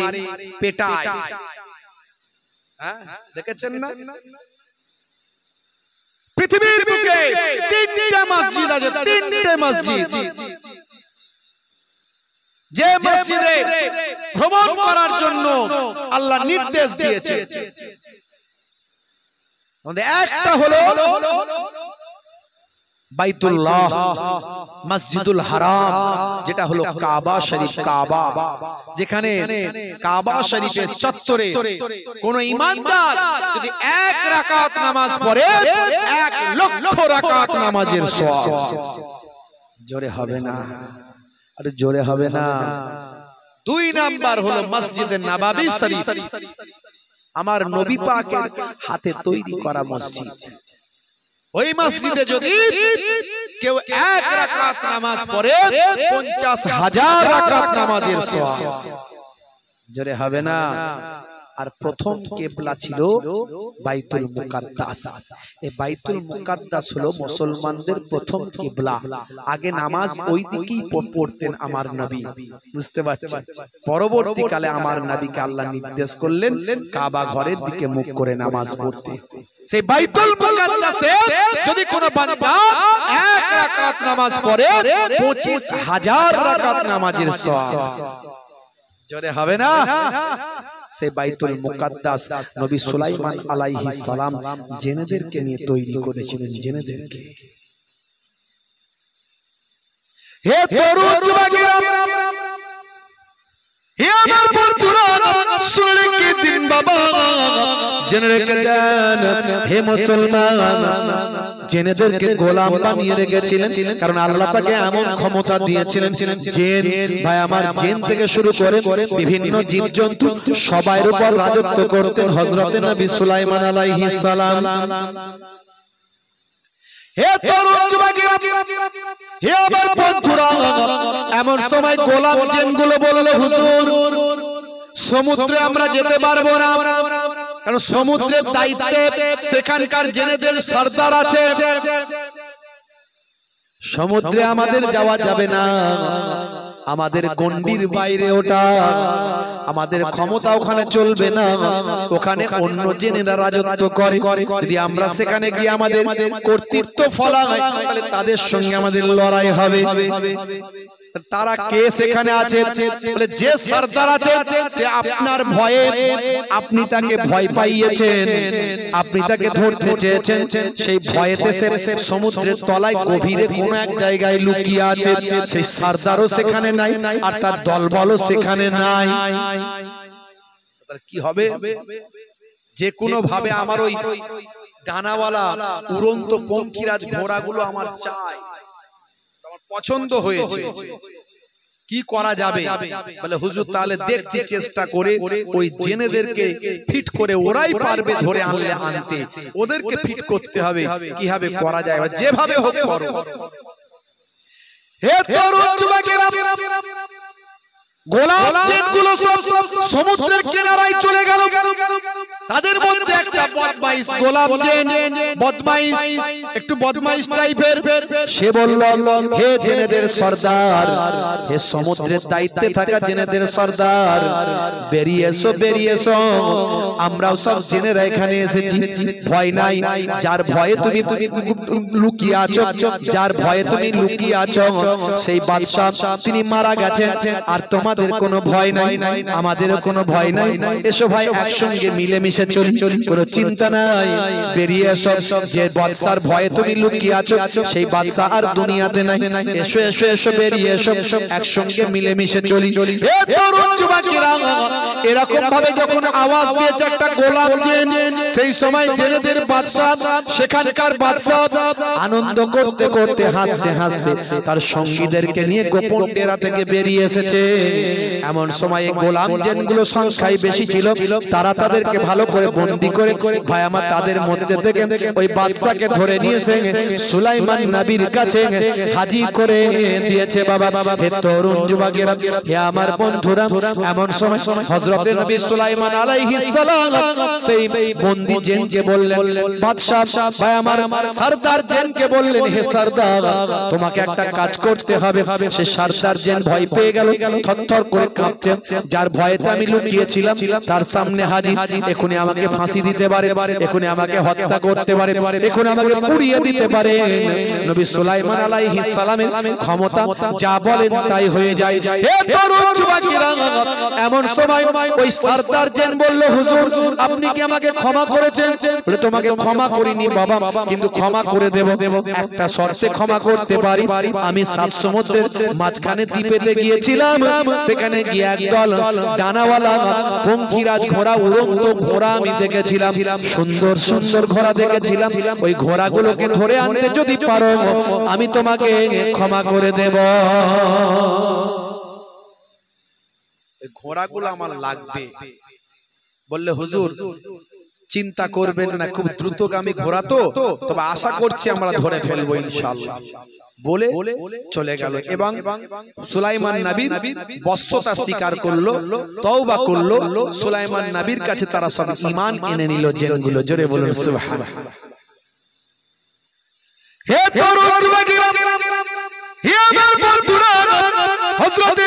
পেটায়। দেখেছেন না? পৃথিবীর বুকে তিনটা মসজিদ আছে, তিনটে মসজিদ, যে মসজিদে ভ্রমণ করার জন্য আল্লাহ নির্দেশ দিয়েছে। একটা হলো বাইতুল্লাহ, মসজিদুল হারাম, যেটা হলো কাবা শরীফ। কাবা, যেখানে কাবা শরীফের চত্বরে কোন ইমানদার যদি এক রাকাত নামাজ পড়ে 1 লক্ষ রাকাত নামাজের সওয়াব। জোরে হবে না? আরে জোরে হবে না? 2 নাম্বার হলো মসজিদে নববী শরীফ, আমার নবী পাকের হাতে তৈরি করা মসজিদ। ওই মসজিদে যদি কেউ 1 রাকাত নামাজ পড়ে 50,000 রাকাত নামাজের সওয়াব। জোরে হবে না? আর প্রথম কিবলা ছিল বাইতুল মুকাদ্দাস। এই বাইতুল মুকাদ্দাস হলো মুসলমানদের প্রথম কিবলা। আগে নামাজ ওই দিকেই পড়তেন আমার নবী, বুঝতে পারছেন? পরবর্তীকালে আমার নবীকে আল্লাহ নির্দেশ করলেন কাবা ঘরের দিকে মুখ করে নামাজ পড়তে। সেই বাইতুল মুকাদ্দাসে যদি কোনো বান্দা 1 রাকাত নামাজ পড়ে 25,000 রাকাত নামাজের সওয়াব। জোরে হবে না? সেই বাইতুল মুকাদ্দাস নবী সুলাইমান আলাইহিস সালাম জিনেদেরকে নিয়ে তৈরি করেছিলেন। জিনেদেরকে, হে তরুণ যুবকেরা, হে আমার বন্ধুরা, শুনে রেখে দিন বাবা, জেনে রেখে দেন। হে মুসলমান, জিনেদেরকে গোলাম বানিয়ে রেখেছিলেন, কারণ আল্লাহ তাকে এমন ক্ষমতা দিয়েছিলেন। জিন ভাই আমার, জিন থেকে শুরু করে বিভিন্ন জীবজন্তু সবার উপর রাজত্ব করতেন হযরত নবী সুলাইমান আলাইহিস সালাম। হে তরুণ যুবকেরা, হে আমার বন্ধুরা, এমন সময় গোলাম জিনগুলো বলল, হুজুর সমুদ্রে আমরা যেতে পারবো না, কারণ সমুদ্রের দায়িত্বে সেখানকার জেনেদের সরদার আছে। সমুদ্রে আমাদের যাওয়া যাবে না, আমাদের গণ্ডির বাইরে ওটা, আমাদের ক্ষমতা ওখানে চলবে না, ওখানে অন্য জেনেরা রাজত্ব করে। যদি আমরা সেখানে গিয়ে আমাদের কর্তৃত্ব ফলায়, তাহলে তাদের সঙ্গে আমাদের লড়াই হবে। তারা কে সেখানে আছে? বলে যে সরদার আছে সে আপনার ভয়ে আপনি তাকে ভয় পাইয়েছেন, আপনি তাকে ধরতে চেয়েছেন, সেই ভয়েতে সে সমুদ্রের তলায় গভীরে কোন এক জায়গায় লুকিয়ে আছে। সেই সরদারও সেখানে নাই আর তার দলবলও সেখানে নাই। কি হবে? যে কোনো ভাবে আমার ওই ডানাওয়ালা উড়ন্ত পঙ্খিরাজ ঘোড়াগুলো আমার চাই, আমার পছন্দ হয়েছে, কি করা যাবে? বলে হুজুর তাহলে দেখছি চেষ্টা করে ওই জেনেদেরকে ফিট করে, ওরাই পারবে ধরে আনলে আনতে, ওদেরকে ফিট করতে হবে, কিভাবে করা যায়, যেভাবে হোক করো। হে তরুণ যুবকেরা, গোলাপ জেনগুলো সব সমুদ্রের কিনারায় চলে গেল। তাদের মধ্যে একটা বদমাইশ গোলাপ জেন, বদমাইশ, একটু বদমাইশ টাইপের, সে বলল, হে জেনেদের সর্দার, হে সমুদ্রের দায়িত্বে থাকা জেনেদের সর্দার, বেরিয়ে এসো, বেরিয়ে এসো, আমরাও সব জেনেরা এখানে এসেছি, ভয় নাই। যার ভয়ে তুমি লুকিয়ে আছো, যার ভয়ে তুমি লুকিয়ে আছো, সেই বাদশা তিনি মারা গেছেন, আর তোমাদের কোনো ভয় নাই, আমাদেরও কোনো ভয় নাই। এসো ভাই, একসঙ্গে মিলেমিশে চলি, কোনো চিন্তা নাই, বেরিয়ে এসো। যে বাদশার ভয়ে তুমি লুকিয়ে আছো, সেই বাদশা আর দুনিয়াতে নাই। এসো এসো এসো, বেরিয়ে এসো, একসঙ্গে মিলেমিশে চলি। এ তরুণ যুবকেরা, এরকম ভাবে যখন আওয়াজ দিয়েছে একটা গোলাপ জেন, সেই সময় জেনেদের বাদশা, সেখানকার বাদশা আনন্দ করতে করতে, হাসতে হাসতে তার সঙ্গীদেরকে নিয়ে গোপন ডেরা থেকে বেরিয়ে এসেছে। এমন সময় গোলাম জেনগুলো সংখ্যায় বেশি ছিল, তারা তাদেরকে ভালো করে বন্দী করে ভাই আমার তাদের মধ্যে থেকে ওই বাদশাকে ধরে নিয়েছে, সুলাইমান নবীর কাছে হাজির করে দিয়েছে। বাবা, হে তরুণ যুবকেরা, হে আমার বন্ধুরা, এমন সময় হযরত নবী সুলাইমান আলাইহিস সালাম সেই বন্দী জেনকে বললেন, বাদশা ভাই আমার সরদার জেনকে বললেন, হে সরদার, তোমাকে একটা কাজ করতে হবে। সে সরদার জেন ভয় পেয়ে গেল, থরথর করে কাঁপছে, যার ভয়েতে আমি লুকিয়েছিলাম তার সামনে হাজির, এখনই আমাকে ফাঁসি দিতে পারে, এখনই আমাকে হত্যা করতে পারে, এখনই আমাকে পুড়িয়ে দিতে পারে। নবী সুলাইমান আলাইহিস সালামের ক্ষমতা, যা বলেন তাই হয়ে যায়। হে তরুণ যুবকেরা, এমন সময় ওই সরদার জেন বলল, হুজুর আপনি কি আমাকে ক্ষমা করেছেন? বলে, তোমাকে ক্ষমা করিনি বাবা, কিন্তু ক্ষমা করে দেব, একটা শর্তে ক্ষমা করতে পারি। আমি সাত সমুদ্রের মাঝখানে দ্বীপেতে গিয়েছিলাম, সেখানে গিয়ে একদল ডানাওয়ালা পঙ্খিরাজ ঘোড়া, উড়ন্ত ঘোড়া আমি দেখেছিলাম, সুন্দর সুন্দর ঘোড়া দেখেছিলাম। ওই ঘোড়াগুলোকে ধরে আনতে যদি পারো, আমি তোমাকে ক্ষমা করে দেব। ঘোড়াগুলো আমার লাগবে। বললে, হুজুর চিন্তা করবেন না, খুব দ্রুতগামী ঘোড়া তো, তবে আশা করছি আমরা ধরে ফেলবো ইনশাআল্লাহ বলে চলে গেল। এবং সুলাইমান নবীর বশ্যতা স্বীকার করলো, তওবা করলো। সুলাইমান নবীর কাছে তারা সব ঈমান এনে নিল জেনগুলো। জোরে বলুন সুবহানাল্লাহ। হে তরুণ যুবকেরা, হে আমার বন্ধুরা, হযরত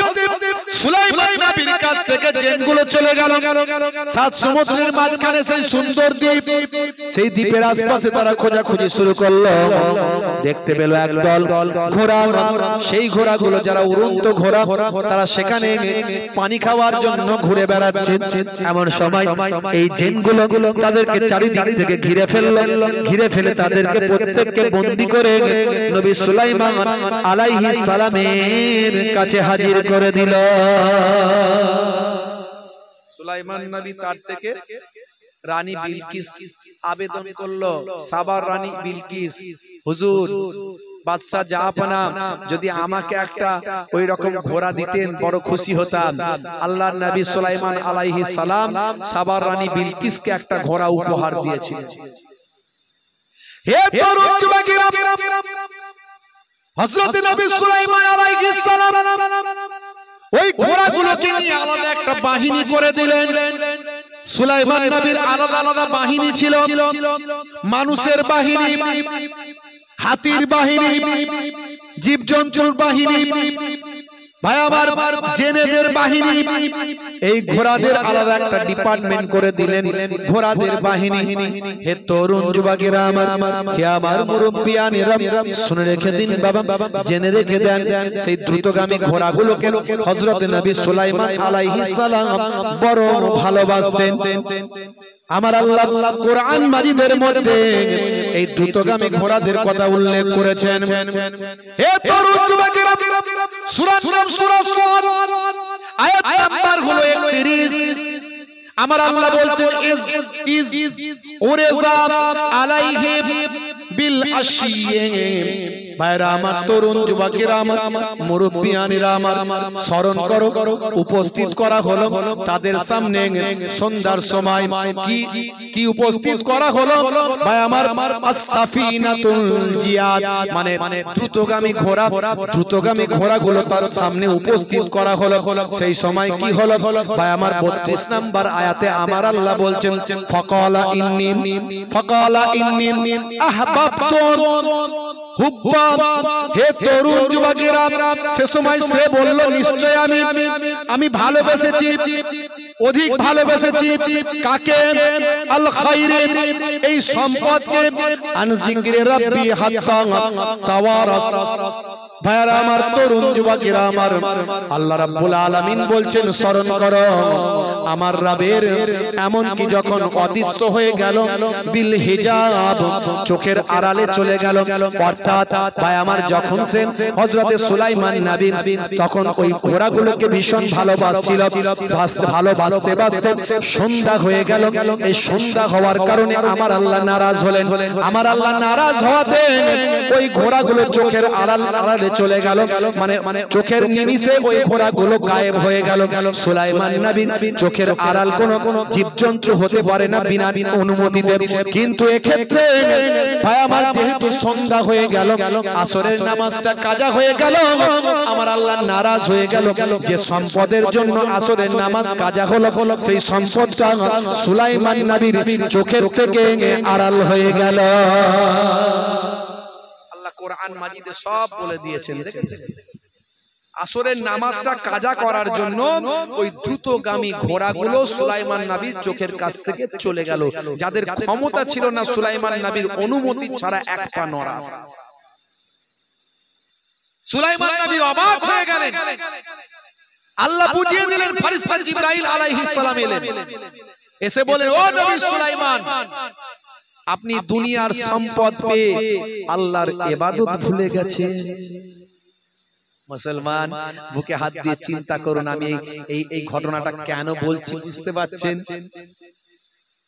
সুলাইমান নবীর কাছ থেকে জেনগুলো চলে গেল সাত সমুদ্রের মাঝখানে সেই সুন্দর দ্বীপ, সেই দ্বীপের আশপাশে তারা খোঁজাখুঁজি শুরু করলো। দেখতে পেল একদল ঘোড়া, সেই ঘোড়াগুলো যারা উড়ন্ত ঘোড়া, তারা সেখানে পানি খাওয়ার জন্য ঘুরে বেড়াচ্ছে। এমন সময় এই জেনগুলো তাদেরকে চারিদিক থেকে ঘিরে ফেললো, ঘিরে ফেলে তাদেরকে প্রত্যেককে বন্দী করে নবী সুলাইমান আলাইহিস সালামের কাছে হাজির করে দিল। সুলাইমান নবী তার থেকে রানী বিলকিস আবেদন করলো, সাবার রানী বিলকিস, হুজুর বাদশা জাহাপনা, যদি আমাকে একটা ওই রকম ঘোড়া দিতেন বড় খুশি হতাম। আল্লাহর নবী সুলাইমান আলাইহিস সালাম সাবার রানী বিলকিসকে একটা ঘোড়া উপহার দিয়েছিলেন। হে তরুণ যুবকেরা, হযরত নবী সুলাইমান আলাইহিস সালাম ওই ঘোড়াগুলোকে নিয়ে আলাদা একটা বাহিনী করে দিলেন। সুলাইমান নবীর আলাদা আলাদা বাহিনী ছিল, মানুষের বাহিনী, হাতির বাহিনী, জীবজন্তুর বাহিনী, ভাই আমার জেনেদের বাহিনী এই ঘোড়াদের আলাদা একটা ডিপার্টমেন্ট করে দিলেন, ঘোড়াদের বাহিনী। হে তরুণ যুবকেরা আমার, হে আমার মুরব্বিয়ানেরা, শুনে রেখে দিন বাবা, জেনে রেখে দেন, সেই দ্রুতগামী ঘোড়াগুলোকে হযরত নবী সুলাইমান আলাইহিস সালাম বড় ভালোবাসতেন। আমার আল্লাহ কোরআন মাজিদের মধ্যে এই দ্রুতগামী ঘোড়াদের কথা উল্লেখ করেছেন। হে তরুণ যুবকেরা, সূরার নাম সূরা সাদ, আয়াত নাম্বার হলো 31। আমার আল্লাহ বলছেন ইজ উরিজা আলাইহিম বিল আশিয়ে। ভাইরা আমার, তরুণ যুবকেরা আমার, মুরব্বিয়ানেরা আমার, স্মরণ করো, উপস্থিত করা হলো তাদের সামনে সন্ধ্যার সময় কি উপস্থিত করা হলো ভাই আমার, as-সাফিনাতুল জিয়াদ, মানে দ্রুতগামী ঘোড়াগুলো তার সামনে উপস্থিত করা হলো। সেই সময় কি হলো ভাই আমার, 32 নাম্বার আয়াতে আমার আল্লাহ বলছেন ফাকালা ইন্নী আহবাবতু হুব্বা। হে তরুণ যুবকেরা, সে সময় সে বলল নিশ্চয় আমি ভালোবেসেছি, অধিক ভালোবেসেছি কাকে? আল খায়রে, এই সম্পদকে, আন যিকরি রাব্বি হাত্তা তাওয়ারাস। ভাইরা আমার, তরুণ যুবকেরা আমার, আল্লাহ রাব্বুল আলামিন বলছেন স্মরণ করো আমার রবের, এমন কি যখন অদৃশ্য হয়ে গেল, বিল হিজাব, চোখের আড়ালে চলে গেল। অর্থাৎ ভাই আমার, যখন সে হযরতে সুলাইমান নবী তখন ওই ঘোড়াগুলোকে ভীষণ ভালোবাসছিল, ভালোবাসতে সন্ধ্যা হয়ে গেল। এই সন্ধ্যা হওয়ার কারণে আমার আল্লাহ নারাজ হলেন। আমার আল্লাহ নারাজ হওয়াতে ওই ঘোড়াগুলো চোখের আড়ালে চলে গেল, মানে চোখের নিমিষে ওই ঘোড়াগুলো গায়েব হয়ে গেল। সুলাইমান নবী চোখের আড়াল কোনো জীবজন্তু হতে পারে না বিনা অনুমতিতে, কিন্তু এক্ষেত্রে ভাই আমার যেহেতু সন্ধ্যা হয়ে গেল, আসরের নামাজটা কাজা হয়ে গেল, আমার আল্লাহ নারাজ হয়ে গেল যে সম্পদের জন্য আসরের নামাজ কাজা হলো, সেই সম্পদটা সুলাইমান নবীর চোখের থেকে আড়াল হয়ে গেল। কোরআন মাজিদে সব বলে দিয়েছেন। আসরের নামাজটা কাজা করার জন্য ওই দ্রুতগামী ঘোড়াগুলো সুলাইমান নবীর চোখের কাছ থেকে চলে গেল, যাদের ক্ষমতা ছিল না সুলাইমান নবীর অনুমতি ছাড়া এক পা নড়া। সুলাইমান নবী অবাক হয়ে গেলেন। আল্লাহ বুঝিয়ে দিলেন, ফেরেশতা জিবরাইল আলাইহিস সালাম এলেন, এসে বলেন, ও নবী সুলাইমান, আপনি দুনিয়ার সম্পদ পেয়ে আল্লাহর ইবাদত ভুলে গেছেন। মুসলমান, বুকে হাত দিয়ে চিন্তা করুন, আমি এই ঘটনাটা কেন বলছি বুঝতে পারছেন?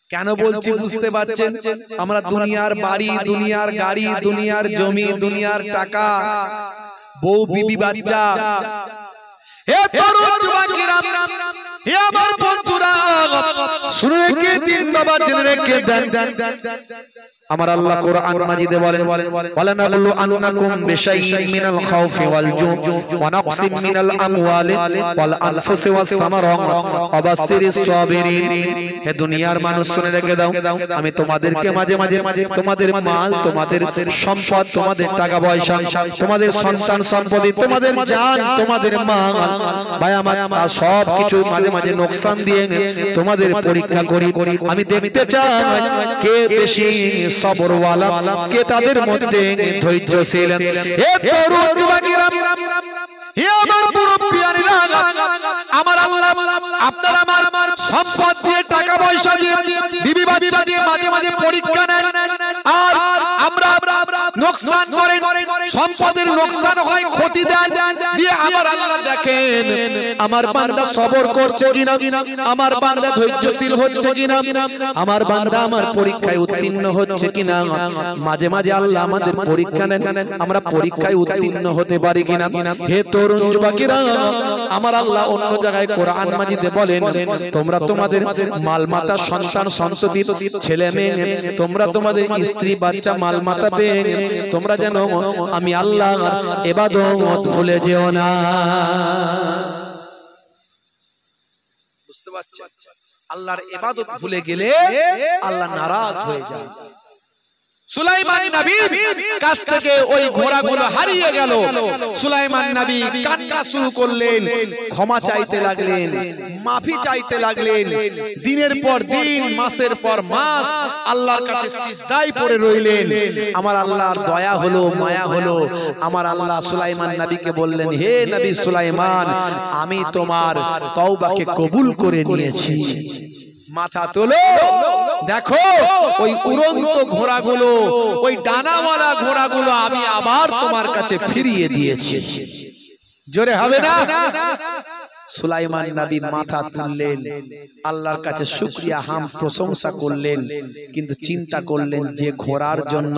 কেন বলছি বুঝতে পারছেন? আমরা দুনিয়ার বাড়ি, দুনিয়ার গাড়ি, দুনিয়ার জমি, দুনিয়ার টাকা, বউ বিবি বাচ্চা, হে তরুণ যুবকেরা, হে আমার বন্ধুরা, শুনে রেখে দিন বাবা, জেনে রেখে দেন। আমার আল্লাহ কোরআন মাজিদে বলেন, ওয়ালানাবলু আন্নাকুম বিশাইইন মিনাল খাউফি ওয়াল জু' ওয়া নাকসিম মিনাল আমওয়ালি ওয়াল আনফুসি ওয়াস সামারাত ওয়া বাশশিরিস সাবিরিন। হে দুনিয়ার মানুষ, শুনে রেখে দাও, আমি তোমাদেরকে মাঝে মাঝে তোমাদের মাল, তোমাদের সম্পদ, তোমাদের টাকা পয়সা, তোমাদের সন্তান সম্পত্তি, তোমাদের জান, তোমাদের মাল, ভাই আমার, সব কিছু মাঝে মাঝে নোকসান দিয়ে তোমাদের পরীক্ষা করি। আমি দেখতে চাই কে বেশি সবরওয়ালা, কে তাদের মধ্যে ধৈর্যশীল। হে তরুণ যুবকেরা, হে আমার মুরব্বিয়ানেরা, আমার আল্লাহ আপনার আমার সম্পদ দিয়ে, টাকা পয়সা দিয়ে, বিবি বাচ্চা দিয়ে মাঝে মাঝে পরীক্ষা নেন, আর আমরা নোকসান করেন, সম্পদের নোকসান হয়, ক্ষতি দেন, দিয়ে আমার আল্লাহ দেখেন আমার বান্দা সবর করছে কিনা, আমার বান্দা ধৈর্যশীল হচ্ছে কিনা, আমার বান্দা আমার পরীক্ষায় উত্তীর্ণ হচ্ছে কিনা। মাঝে মাঝে আল্লাহ আমাদের পরীক্ষা নেন, আমরা পরীক্ষায় উত্তীর্ণ হতে পারি কিনা। হে তরুণ যুবকেরা, আমার আল্লাহ অন্য জায়গায় কোরআন মাজিদে বলেন, তোমরা তোমাদের মালমাতা, সন্তান সন্ততি, ছেলে মেয়ে, তোমরা তোমাদের স্ত্রী বাচ্চা মালমাতা পেয়ে তোমরা যেন আমি আল্লাহ ইবাদত ভুলে যেও না। বুঝতে পারছেন? আল্লাহর ইবাদত ভুলে গেলে আল্লাহ নারাজ হয়ে যায়। সুলাইমান নবীর কাছ থেকে ওই ঘোড়াগুলো হারিয়ে গেল। সুলাইমান নবী কান্না শুরু করলেন, ক্ষমা চাইতে লাগলেন, মাফি চাইতে লাগলেন। দিনের পর দিন, মাসের পর মাস আল্লাহর কাছে সিজদায় পড়ে রইলেন। আমার আল্লাহর দয়া হলো, মায়া হলো। আমার আল্লাহ সুলাইমান নবীকে বললেন, হে নবী সুলাইমান, আমি তোমার তওবাকে কবুল করে নিয়েছি। মাথা তোলো, দেখো ওই উড়ন্ত ঘোড়াগুলো, ওই ডানাওয়ালা ঘোড়াগুলো আমি আবার তোমার কাছে ফিরিয়ে দিয়েছি। জোরে হবে না? সুলাইমান নবী মাথা তুললেন, আল্লাহর কাছে শুকরিয়া হাম প্রশংসা করলেন। কিন্তু চিন্তা করলেন যে ঘোড়ার জন্য,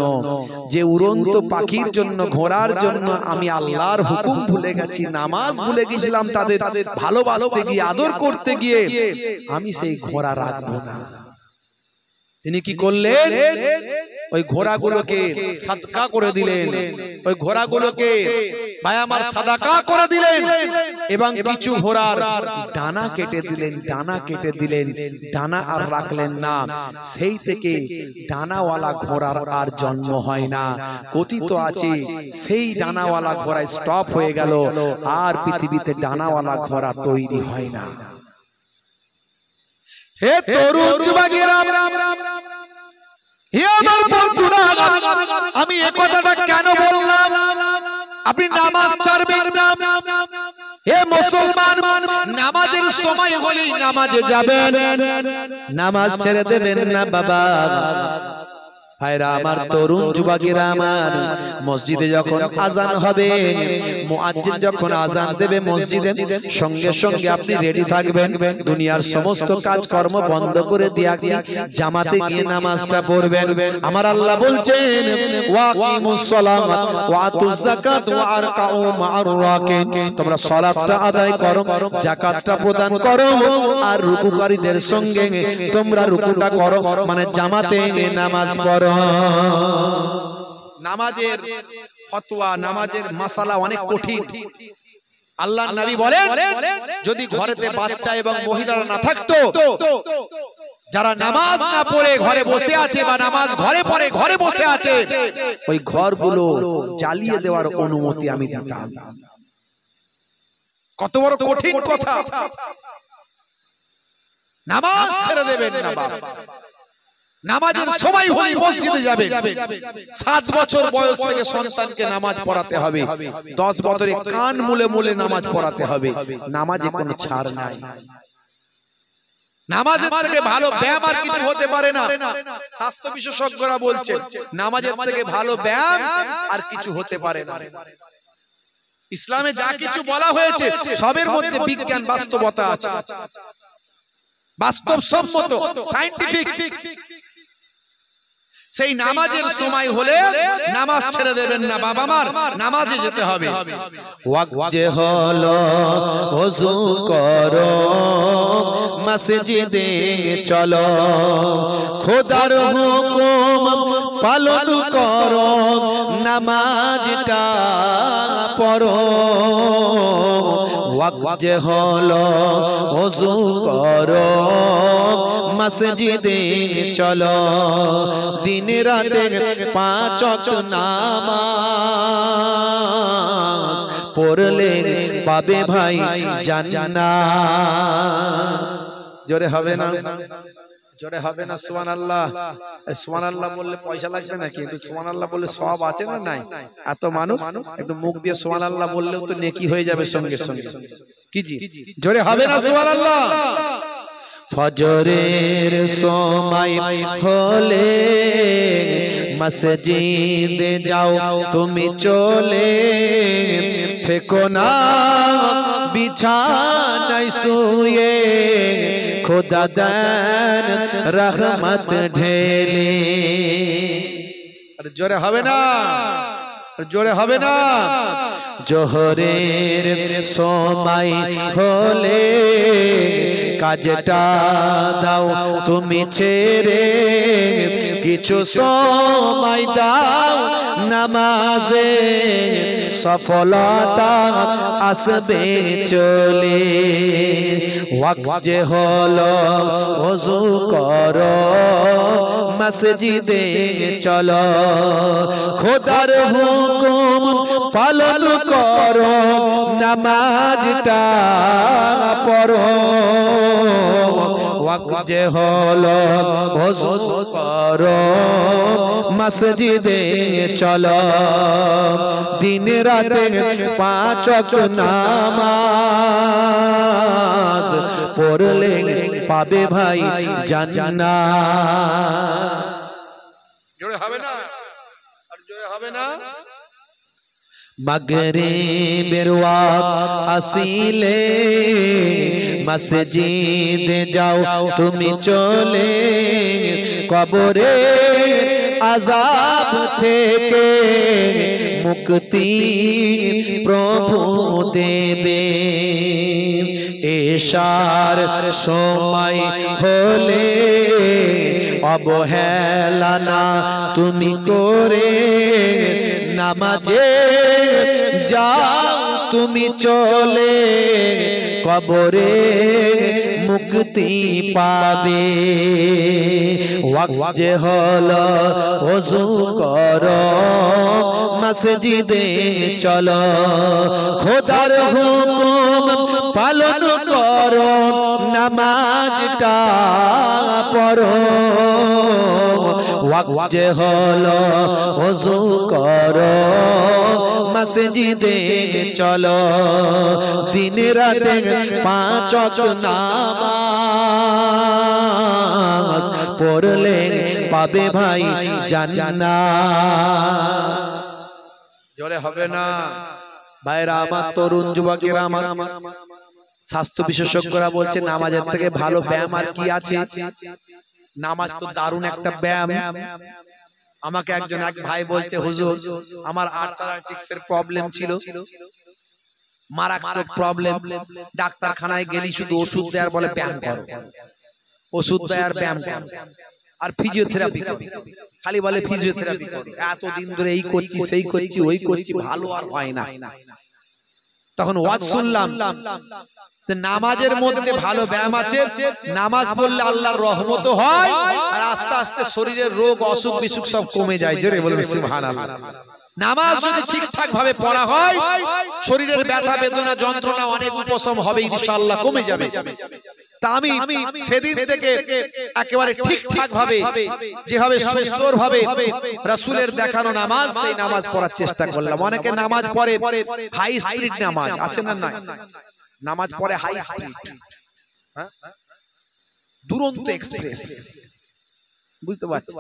যে উড়ন্ত পাখির জন্য, ঘোড়ার জন্য আমি আল্লাহর হুকুম ভুলে গেছি, নামাজ ভুলে গেছিলাম, তাদের ভালোবাসতে গিয়ে, আদর করতে গিয়ে আমি সেই ঘোড়া রাখবো না। তিনি কি করলেন? ওই ঘোড়াগুলোকে সাদকা করে দিলেন, ওই ঘোড়াগুলোকে ভাই আমার সাদাকা করে দিলেন, এবং কিছু ঘোড়ার ডানা কেটে দিলেন, ডানা কেটে দিলেন, ডানা আর রাখলেন না। সেই থেকে ডানাওয়ালা ঘোড়ার আর জন্ম হয় না। কথিত আছে সেই ডানাওয়ালা ঘোড়া স্টপ হয়ে গেল, আর পৃথিবীতে ডানাওয়ালা ঘোড়া তৈরি হয় না। হে তরুণ যুবকেরা, হে আমার বন্ধুরা, আমি এই কথাটা কেন বললাম? আপনি নামাজ ছাড়বেন না। হে মুসলমান, নামাজের সময় হলেই নামাজে যাবেন, নামাজ ছেড়ে দেবেন না বাবা। ভাইরা আমার, তরুণ যুবকেরা আমার, মসজিদে যখন আজান হবে, মুয়াজ্জিন যখন আজান দেবে মসজিদে, সঙ্গে সঙ্গে আপনি রেডি থাকবেন। দুনিয়ার সমস্ত কাজকর্ম বন্ধ করে দিয়ে জামাতে গিয়ে নামাজটা পড়বেন। আমার আল্লাহ বলছেন, ওয়াকিমুস সালাত ওয়া আতুজ যাকাত ওয়া আরকাউ মা'আর রাকিন, তোমরা সালাতটা আদায় করো, যাকাতটা প্রদান করো, আর রুকুকারীদের সঙ্গে তোমরা রুকুটা করো, মানে জামাতে নামাজ পড়ো। নামাজের ফতোয়া, নামাজের মাসালা অনেক কঠিন। আল্লাহর নবী বলেন, যদি ঘরেতে বাচ্চা এবং মহিলারা না থাকতো, যারা নামাজ না পড়ে ঘরে বসে আছে, বা নামাজ ঘরে পড়ে ঘরে বসে আছে, ওই ঘরগুলো জ্বালিয়ে দেওয়ার অনুমতি আমি দিতাম। কত বড় কঠিন কথা! নামাজ ছেড়ে দেবেন না বাবা। নামাজের সময় হলেই মসজিদে যাবে। 7 বছর বয়স থেকে সন্তানকে নামাজ পড়াতে হবে, 10 বছরে কান মুলে মুলে নামাজ পড়াতে হবে। নামাজে কোনো ছাড় নাই। নামাজের থেকে ভালো ব্যায়াম আর কিছু হতে পারে না। স্বাস্থ্য বিশেষজ্ঞরা বলছেন, নামাজের থেকে ভালো ব্যায়াম আর কিছু হতে পারে না। ইসলামে যা কিছু বলা হয়েছে সবের মধ্যে বিজ্ঞান, বাস্তবতা আছে, বাস্তবসম্মত, সায়েন্টিফিক। সেই নামাজের সময় হলে নামাজ ছেড়ে দেবেন না বাবা আমার, নামাজে যেতে হবে। ওয়াক্ত হলো, ওযু করো, মসজিদে চলো, খোদার হুকুম পালন করো, নামাজটা পড়ো। ওয়াক্ত হলো, ওযু করো, মসজিদে চলো, দিন রাতে 5 ওয়াক্ত নামাজ পড়লে পাবে ভাই জান্নাত। জোরে হবে না? জোরে হবে না? সুবহানাল্লাহ। সুবহানাল্লাহ বললে পয়সা লাগবে নাকি? একটু সুবহানাল্লাহ বললে সওয়াব আছে না নাই? এত মানুষ, একটু মুখ দিয়ে সুবহানাল্লাহ বললেও তো নেকি হয়ে যাবে সঙ্গে সঙ্গে। কি জি? জোরে হবে না সুবহানাল্লাহ? ফজরের সময় হলে মসজিদে যাও তুমি চলে, থেকো না বিছানায় শুয়ে, খোদা দেন রহমত ঢেলে। আরে জোরে হবে না? জোরে হবে না? জোহরের সময় হলে কাজটা দাও তুমি ছেড়ে, কিছু সময় দাও নামাজে, সফলতা আসবে চলে ওয়াক্ত যে হলো ওযু করো মসজিদে চলো খোদার হুকুম পালন করো নামাজটা পড়ো ওয়াক্ত যে হলো ওযু করো মসজিদে চলো দিন রাতে 5 ওয়াক্ত নামাজ পড়লে পাবে ভাই জান্নাত জোরে হবে না আর জোরে হবে না মাগরিবের ওয়াক্ত আসিলে মসজিদে যাও তুমি চলে কবরে আযাব থেকে মুক্তি প্রভু দেবে এশার সময় হলে অবহেলা না তুমি করে নামাজে যাও তুমি চলে কবরে মুক্তি পাবে ওয়াক্ত যে হলো ওযু করো মসজিদে চলো খোদার হুকুম পালন করো নামাজটা পড়ো ওয়াক্ত যে হলো ওযু করো মসজিদে চলো দিন রাতে 5 ওয়াক্ত নামাজ পড়লে পাবে ভাই জান্নাত জোরে হবে না ভাইরা আমার তরুণ যুবকেরা আমার স্বাস্থ্য বিশেষজ্ঞরা বলছে নামাজের থেকে ভালো ব্যায়াম আর কি আছে নামাজ তো দারুণ একটা ব্যায়াম আমাকে একজন এক ভাই বলছে হুজুর আমার আর্থারাইটিসের প্রবলেম ছিল মারাত্মক প্রবলেম ডাক্তারখানায় গেলি শুধু ওষুধ দেয় আর বলে ব্যায়াম করো ওষুধ দেয় আর ব্যায়াম করো আর ফিজিওথেরাপি খালি বলে ফিজিওথেরাপি করো এতদিন ধরে এই করছি সেই করছি ওই করছি ভালো আর হয় না তখন ওয়াজ শুনলাম নামাজের মধ্যে ভালো ব্যায়াম আছে নামাজ পড়লে আল্লাহর রহমত হয় আর আস্তে আস্তে শরীরের রোগ অসুখ বিসুখ সব কমে যায় জোরে বলবেন সুবহানাল্লাহ নামাজ যদি ঠিকঠাক ভাবে পড়া হয় শরীরের ব্যথা বেদনা যন্ত্রণা অনেক উপশম হবে ইনশাআল্লাহ কমে যাবে তা আমি সেদিন থেকে একেবারে ঠিকঠাক ভাবে যেভাবে সুন্দর ভাবে রাসূলের দেখানো নামাজ সেই নামাজ পড়ার চেষ্টা করলাম অনেকে নামাজ পড়ে হাই স্পিড নামাজ আছে না না নামাজ পড়ে হাই স্পিড দুরন্ত এক্সপ্রেস বুঝতে পারছো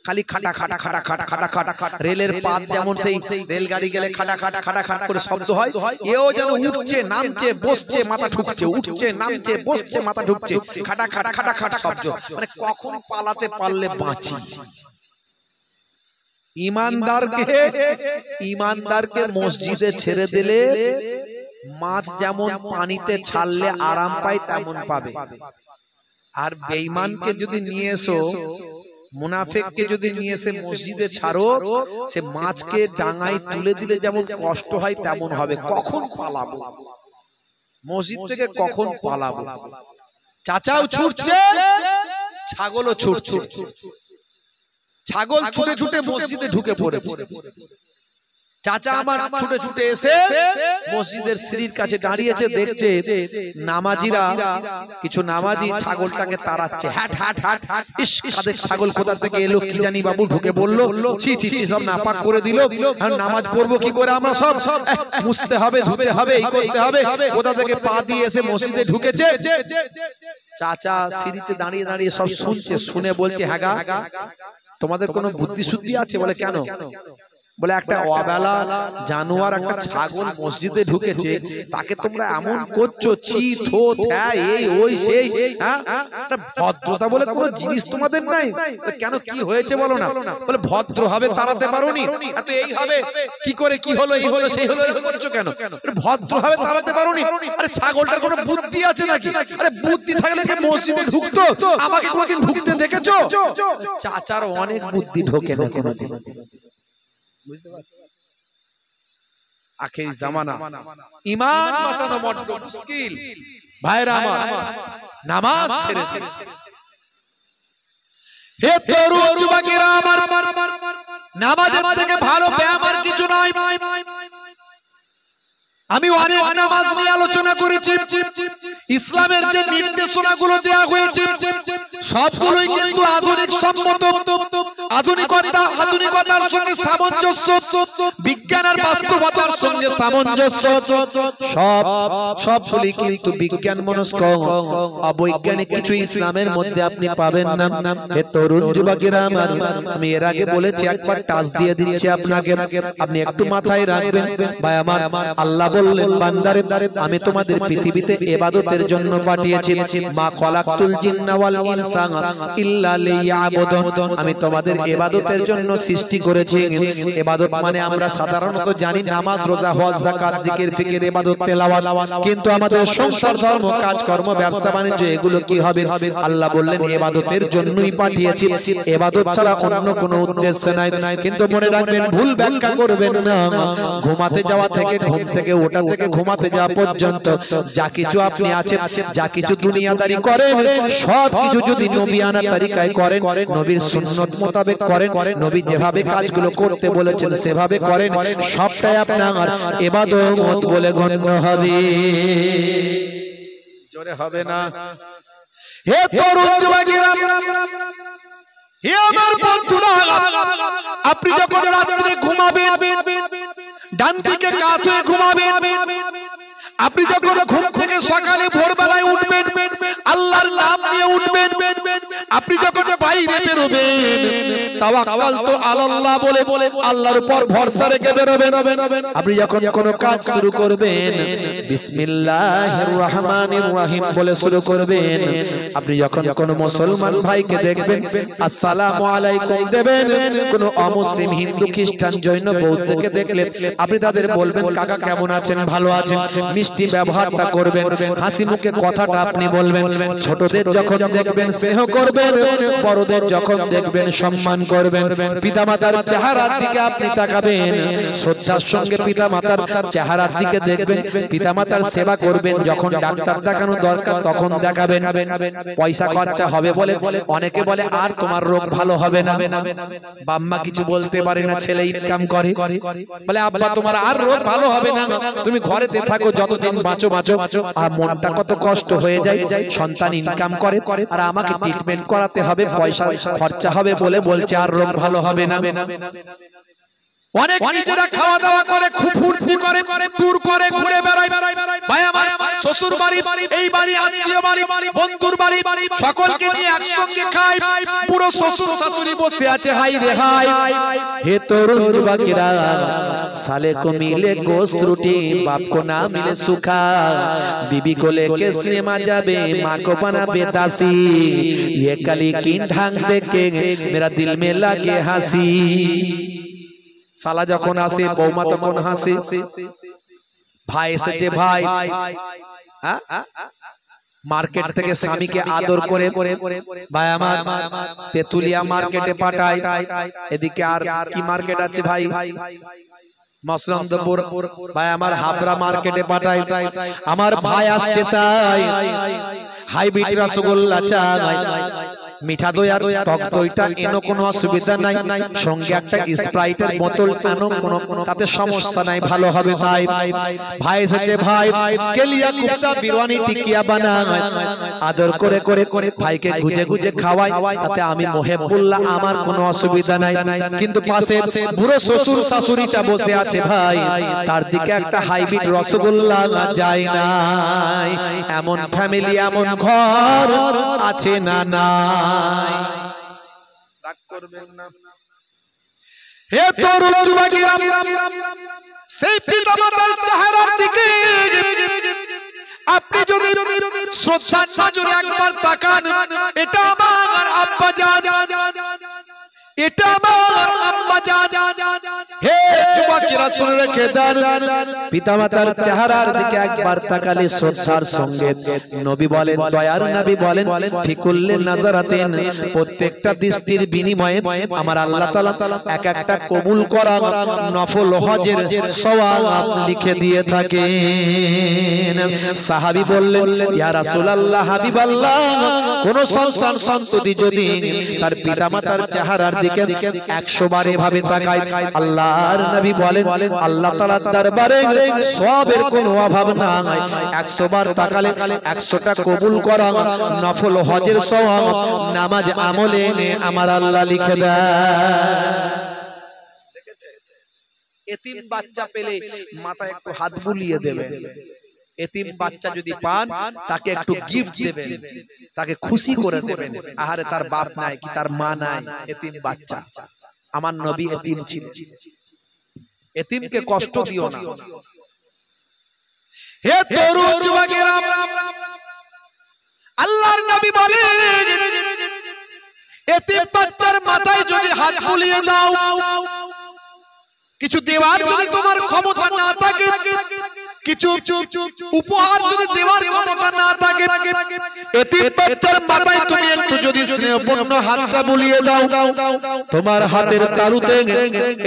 খালি খাটা খাটা খাটা খাটা খাটা খাটা খাটা রেলের পাত যেমন সেই রেলগাড়ি গেলে খাটা খাটা খাটা খাটা করে শব্দ হয় এও যেন উঠছে নামছে বসছে মাথা ঠুকছে উঠছে নামছে বসছে মাথা ঠুকছে খাটা খাটা খাটা খাটা শব্দ মানে কখন পালাতে পারলে বাঁচি ইমানদারকে মসজিদে ছেড়ে দিলে মাছ যেমন পানিতে ছাড়লে আরাম পায় তেমন পাবে আর বেঈমানকে যদি নিয়ে এসো মুনাফিককে যদি নিয়ে এসে মসজিদে ছাড়ো সে মাছকে ডাঙায় তুলে দিলে যেমন কষ্ট হয় তেমন হবে কখন পালাবো মসজিদ থেকে কখন পালাবো চাচাও ছুটছে ছাগলও ছুটছে ছাগল ছুটে ছুটে মসজিদে ঢুকে পড়ে চাচা আমার ছুটে ছুটে এসে মসজিদের সিঁড়ির কাছে দাঁড়িয়েছে দেখছে নামাজিরা কিছু নামাজি ছাগলটাকে তাড়াচ্ছে হ্যাট হ্যাট হ্যাট হ্যাট ইস কাদের ছাগল কোথা থেকে এলো কি জানি বাবু ঢুকে বলল ছি ছি ছি সব নাপাক করে দিল আর নামাজ পড়বো কি করে আমরা সব মুছতে হবে ধুতে হবে এই করতে হবে কোথা থেকে পা দিয়ে এসে মসজিদে ঢুকেছে চাচা সিঁড়িতে দাঁড়িয়ে দাঁড়িয়ে সব শুনছে শুনে বলছে হ্যাঁ গা তোমাদের কোনো বুদ্ধি শুদ্ধি আছে বলে কেন বলে একটা অবেলা জানোয়ার একটা ছাগল মসজিদে ঢুকেছে তাকে তোমরা এমন করছো ছি থো থ্যা এই ওই সেই হ্যাঁ ভদ্রতা বলে কোনো জিনিস তোমাদের নাই কেন কি হয়েছে বলো না বলে ভদ্র হবে তাড়াতে পারোনি এত এই হবে কি করে কি হলো এই হলো সেই হলো করছো কেন ভদ্র হবে তাড়াতে পারোনি আরে ছাগলটার কোনো বুদ্ধি আছে নাকি আরে বুদ্ধি থাকলে কি মসজিদে ঢুকতো আমাকে কোনোদিন ঢুকতে দেখেছো চাচার অনেক বুদ্ধি ঢোকে না কোনোদিন বুঝতে পারছো আখেরি জামানা, ঈমান বাঁচানো বড় মুশকিল। ভাইরা আমার, নামাজ ছেড়ে দিন। হে তরুণ যুবকেরা আমার, নামাজের থেকে ভালো ব্যায়াম আর কিছু নাই। আমি অনেক নামাজ নিয়ে আলোচনা করেছি। ইসলামের যে নির্দেশনাগুলো দেওয়া হয়েছে সবগুলোই কিন্তু আধুনিক সম্মত, আধুনিকতার সঙ্গে সামঞ্জস্য, বিজ্ঞান আর বাস্তবতার সঙ্গে সামঞ্জস্য। সবগুলি কিন্তু বিজ্ঞান মনস্ক, অবৈজ্ঞানিক কিছু ইসলামের মধ্যে আপনি পাবেন না। হে তরুণ যুবকেরা আমার, আমি এর আগে বলেছি, একবার টাচ দিয়ে দিচ্ছি আপনাকে, আপনি একটু মাথায় রাখবেন। ভাই আমার, আল্লাহ বললেন বান্দারে, আমি তোমাদের পৃথিবীতে ইবাদতের জন্য পাঠিয়েছি। মা খলাকতুল জিন্না ওয়াল ইনসানা ইল্লা লিয়াবুদুন, আমি তোমাদের ইবাদতের জন্য সৃষ্টি করেছি। ইবাদত মানে আমরা সাধারণত জানি নামাজ, রোজা, হজ, যাকাত, জিকির, ফিকির, ইবাদত, তেলাওয়াত, কিন্তু আমাদের সংসার, ধর্ম, কাজকর্ম, ব্যবসা বাণিজ্য এগুলো কি হবে? আল্লাহ বললেন ইবাদতের জন্যই পাঠিয়েছি, ইবাদত ছাড়া অন্য কোনো উদ্দেশ্য নাই। কিন্তু মনে রাখবেন, ভুল ব্যাখ্যা করবেন না। ঘুমাতে যাওয়া থেকে, ঘুম থেকে ওঠা থেকে ঘুমাতে যাওয়া পর্যন্ত যা কিছু আপনি আছেন, যা কিছু দুনিয়াদারি করেন, সব কিছু যদি নবিয়ানা তরিকায় করেন, নবীর সুন্নত মোতাবেক করেন, নবী যেভাবে কাজগুলো করতে বলেছেন সেভাবে করেন, সবটাই আপনার ইবাদত বলে গণ্য হবে। জোরে হবে না? হে তরুণ যুবকেরা, হে আমার বন্ধুরা, আপনি যখন রাত্রে ঘুমাবেন, ডান দিকে কাত হয়ে ঘুমাবেন। আপনি যখন ঘুম থেকে সকালে ভোরবেলায় উঠবেন, আল্লাহর নাম নিয়ে উঠবেন। আপনি যখন বাইরে বেরোবেন, তাওয়াক্কালতু আলাল্লাহ বলে আল্লাহর উপর ভরসা রেখে বেরোবেন। আপনি যখন কোনো কাজ শুরু করবেন, বিসমিল্লাহির রহমানির রহিম বলে শুরু করবেন। আপনি যখন কোনো মুসলমান ভাইকে দেখবেন, আসসালামু আলাইকুম দেবেন। কোনো অমুসলিম, হিন্দু, খ্রিস্টান, জৈন, বৌদ্ধকে দেখলে আপনি তাদের বলবেন, কাকা কেমন আছেন? ভালো আছেন। মিষ্টি ব্যবহারটা করবেন, হাসি মুখে কথাটা আপনি বলবেন। ছোটদের যখন দেখবেন স্নেহ করবেন, বড়দের যখন দেখবেন সম্মান করবেন। পিতামাতার চেহারার দিকে আপনি তাকাবেন, শ্রদ্ধার সঙ্গে পিতামাতার চেহারার দিকে দেখবেন। পিতামাতার সেবা করবেন, যখন ডাক্তার দেখানো দরকার তখন দেখাবেন। পয়সা খরচা হবে বলে অনেকে বলে আর তোমার রোগ ভালো হবে না। বাম্মা কিছু বলতে পারে না, ছেলে ইনকাম করে, বলে আব্বা তোমার আর রোগ ভালো হবে না, তুমি ঘরেতে থাকো, যতদিন বাঁচো। আর মনটা কত কষ্ট হয়ে যায়। সন্তান ইনকাম করে আর আমাকে ট্রিটমেন্ট করাতে হবে, পয়সা খরচা হবে বলে বলছে আর রোগ ভালো হবে না। অনেক নিজেরা খাওয়া দাওয়া করে, খুব ফুর্তি করে, ট্যুর করে, ঘুরে বেড়ায়। ভাই আমার, শ্বশুর বাড়ি, এই বাড়ি, আত্মীয় বাড়ি, বন্ধুর বাড়ি, সকলকে নিয়ে একসঙ্গে খায়। পুরো শ্বশুর শাশুড়ি বসে আছে, হাই রে হাই। হে তরুণ যুবকেরা, साले को मिले गोश्त रोटी, बाप को ना मिले सूखा, बीबी को लेके सिनेमा जाबे, माँ को बनाबे दासी। ये कली की ढंग देख के मेरा दिल में लगे हंसी। साला যখন আসে, বৌমা তখন হাসে। ভাই এসেছে, ভাই মার্কেট থেকে স্বামীকে আদর করে ভাই আমার তেতুলিয়া মার্কেটে পাঠায়। এদিকে আর কি মার্কেট আছে ভাই? মসলন্দপুর। ভাই আমার হাবড়া মার্কেটে পাঠায়। আমার ভাই আসছে তাই হাইব্রিড রসগোল্লা চাই, মিঠা দই আর টক দইটা এনো, কোনো অসুবিধা নাই। সঙ্গে একটা স্প্রাইটের বোতল আনো, কোনো তাতে সমস্যা নাই, ভালো হবে। ভাই ভাই এসেছে, ভাই কেলিয়া কুপ্তা বিরিয়ানি টিকিয়া বানায়। আদর করে ভাইকে গুজে গুজে খাওয়াই, তাতে আমি মোহেবুল্লাহ, আমার কোনো অসুবিধা নাই। কিন্তু পাশে বুড়ো শ্বশুর শাশুড়িটা বসে আছে, ভাই তার দিকে একটা হাইব্রিড রসগোল্লা যায় না। এমন ফ্যামিলি, এমন ঘর আছে না? না, রাগ করবেন না। হে তরুণ যুবকেরা, সেই পিতামাতার চেহারার দিকে আপনি যদি শ্রদ্ধার নজরে একবার তাকান, এটা আমার আব্বা জান, এটা আমার আম্মা জান। হে যুবকেরা শুনে রেখে দেন, পিতামাতার চেহারার দিকে একবার তাকালে শ্রদ্ধার সঙ্গে নবী বলেন, দয়ার নবী বলেন, ফিকুল্লি নাজারাতিন, প্রত্যেকটা দৃষ্টির বিনিময়ে আমার আল্লাহ তাআলা এক একটা কবুল করা নফল হজের সওয়াব লিখে দিয়ে থাকেন। সাহাবী বললেন, ইয়া রাসূলুল্লাহ, হাবিবাল্লাহ, কোন সন্তান সন্ততি যদি তার পিতামাতার চেহারার দিকে 100 বার এভাবে তাকায়, আল্লাহর নবী বলেন আল্লাহ তাআলার দরবারে সওয়াবের কোনো অভাব নাই। 100 বার তাকালে 100টা কবুল করা নফল হজের সওয়াব নামাজ আমলে আমার আল্লাহ লিখে দেয়। এতিম বাচ্চা পেলে মাথায় একটু হাত বুলিয়ে দেবেন। এতিম বাচ্চা যদি পান তাকে একটু গিফট দেবেন, তাকে খুশি করে দেবেন। আহারে তার বাপ নাই কি তার মা নাই, এতিম বাচ্চা। আমার নবী এতিম ছিলেন, এতিমকে কষ্ট দিও না। হে তরুণ যুবকেরা, আল্লাহর নবী বলেন, এতিম বাচ্চার মাথায় যদি হাত বুলিয়ে দাও, কিছু দেওয়ার যদি তোমার ক্ষমতা না থাকে, কিছু উপহার যদি দেওয়ার ক্ষমতা না থাকে, এতিম বাচ্চার মাথায় তুমি একটু যদি স্নেহপূর্ণ হাতটা বুলিয়ে দাও, তোমার হাতের তালুতে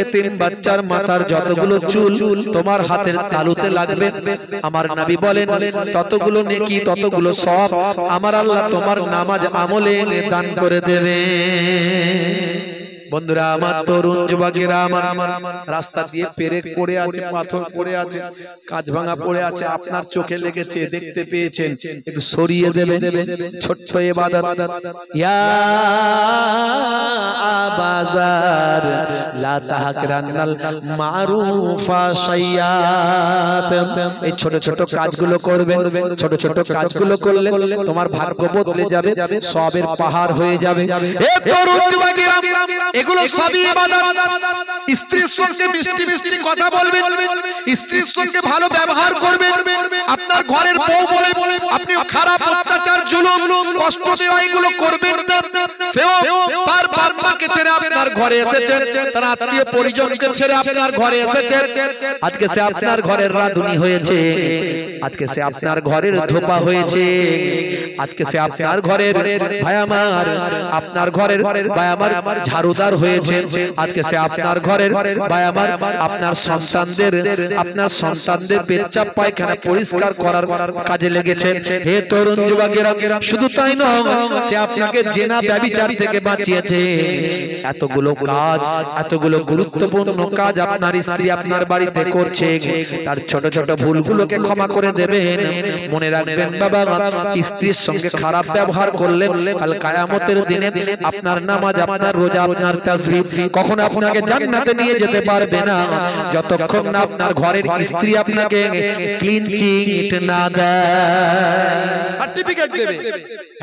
এতিম বাচ্চার মাথার যতগুলো চুল তোমার হাতের তালুতে লাগবে, আমার নবী বলেন ততগুলো নেকি, ততগুলো সওয়াব আমার আল্লাহ তোমার নামাজ আমলে দান করে দেবে। বন্ধুরা আমার, তরুণ যুবকেরা আমার, রাস্তা দিয়ে পেরেক পড়ে আছে, পাথর পড়ে আছে, কাঁচ ভাঙা পড়ে আছে, আপনার চোখে লেগেছে, দেখতে পেয়েছেন, একটু সরিয়ে দেবেন। ছোট্ট ইবাদত, ইয়া আবাজার লা তাহকিরান্নাল মারুফা শাইয়াত। এই ছোট ছোট কাজগুলো করবেন, ছোট ছোট কাজগুলো করলে তোমার ভাগ্য বদলে যাবে, সওয়াবের পাহাড় হয়ে যাবে। এ তরুণ যুবকেরা, এগুলো সবই ইবাদত। স্ত্রীর সঙ্গে মিষ্টি মিষ্টি কথা বলবেন, স্ত্রীর সঙ্গে ভালো ব্যবহার করবেন। আপনার ঘরের বউ বলে আপনি খারাপ অত্যাচার জুলুম কষ্ট দেওয়া এগুলো করবেন না। সেও তার বাপ মাকে ছেড়ে আপনার ঘরে এসেছেন, তার আত্মীয় পরিজনকে ছেড়ে আপনার ঘরে এসেছেন। আজকে সে আপনার ঘরের রাঁধুনি হয়েছে, আজকে সে আপনার ঘরের ধোপা হয়েছে, আজকে সে আপনার ঘরের ভাই আমার, আপনার ঘরের ভাই আমার ঝাড়ুদার হয়েছে, আজকে সে আপনার ঘরের ভাই আমার, আপনার সন্তানদের পেচ্ছাপ পায়খানা পরিষ্কার করার কাজে লেগেছে। হে তরুণ যুবকেরা, শুধু তাই নয়, সে আপনাকে জেনা ব্যভিচার থেকে বাঁচিয়েছে। এতগুলো কাজ, এতগুলো গুরুত্বপূর্ণ কাজ আপনার স্ত্রী আপনার বাড়িতে করছে, তার ছোট ছোট ভুলগুলোকে ক্ষমা করে দেবেন। মনে রাখবেন বাবা, স্ত্রীর সঙ্গে খারাপ ব্যবহার করলে কাল কিয়ামতের দিনে আপনার নামাজ, আপনার রোজা, আপনার তাসবিহ কখনো আপনাকে জান্নাতে নিয়ে যেতে পারবে না, যতক্ষণ না আপনার ঘরের স্ত্রী আপনাকে ক্লিন চিট না দেয়, সার্টিফিকেট দেবে,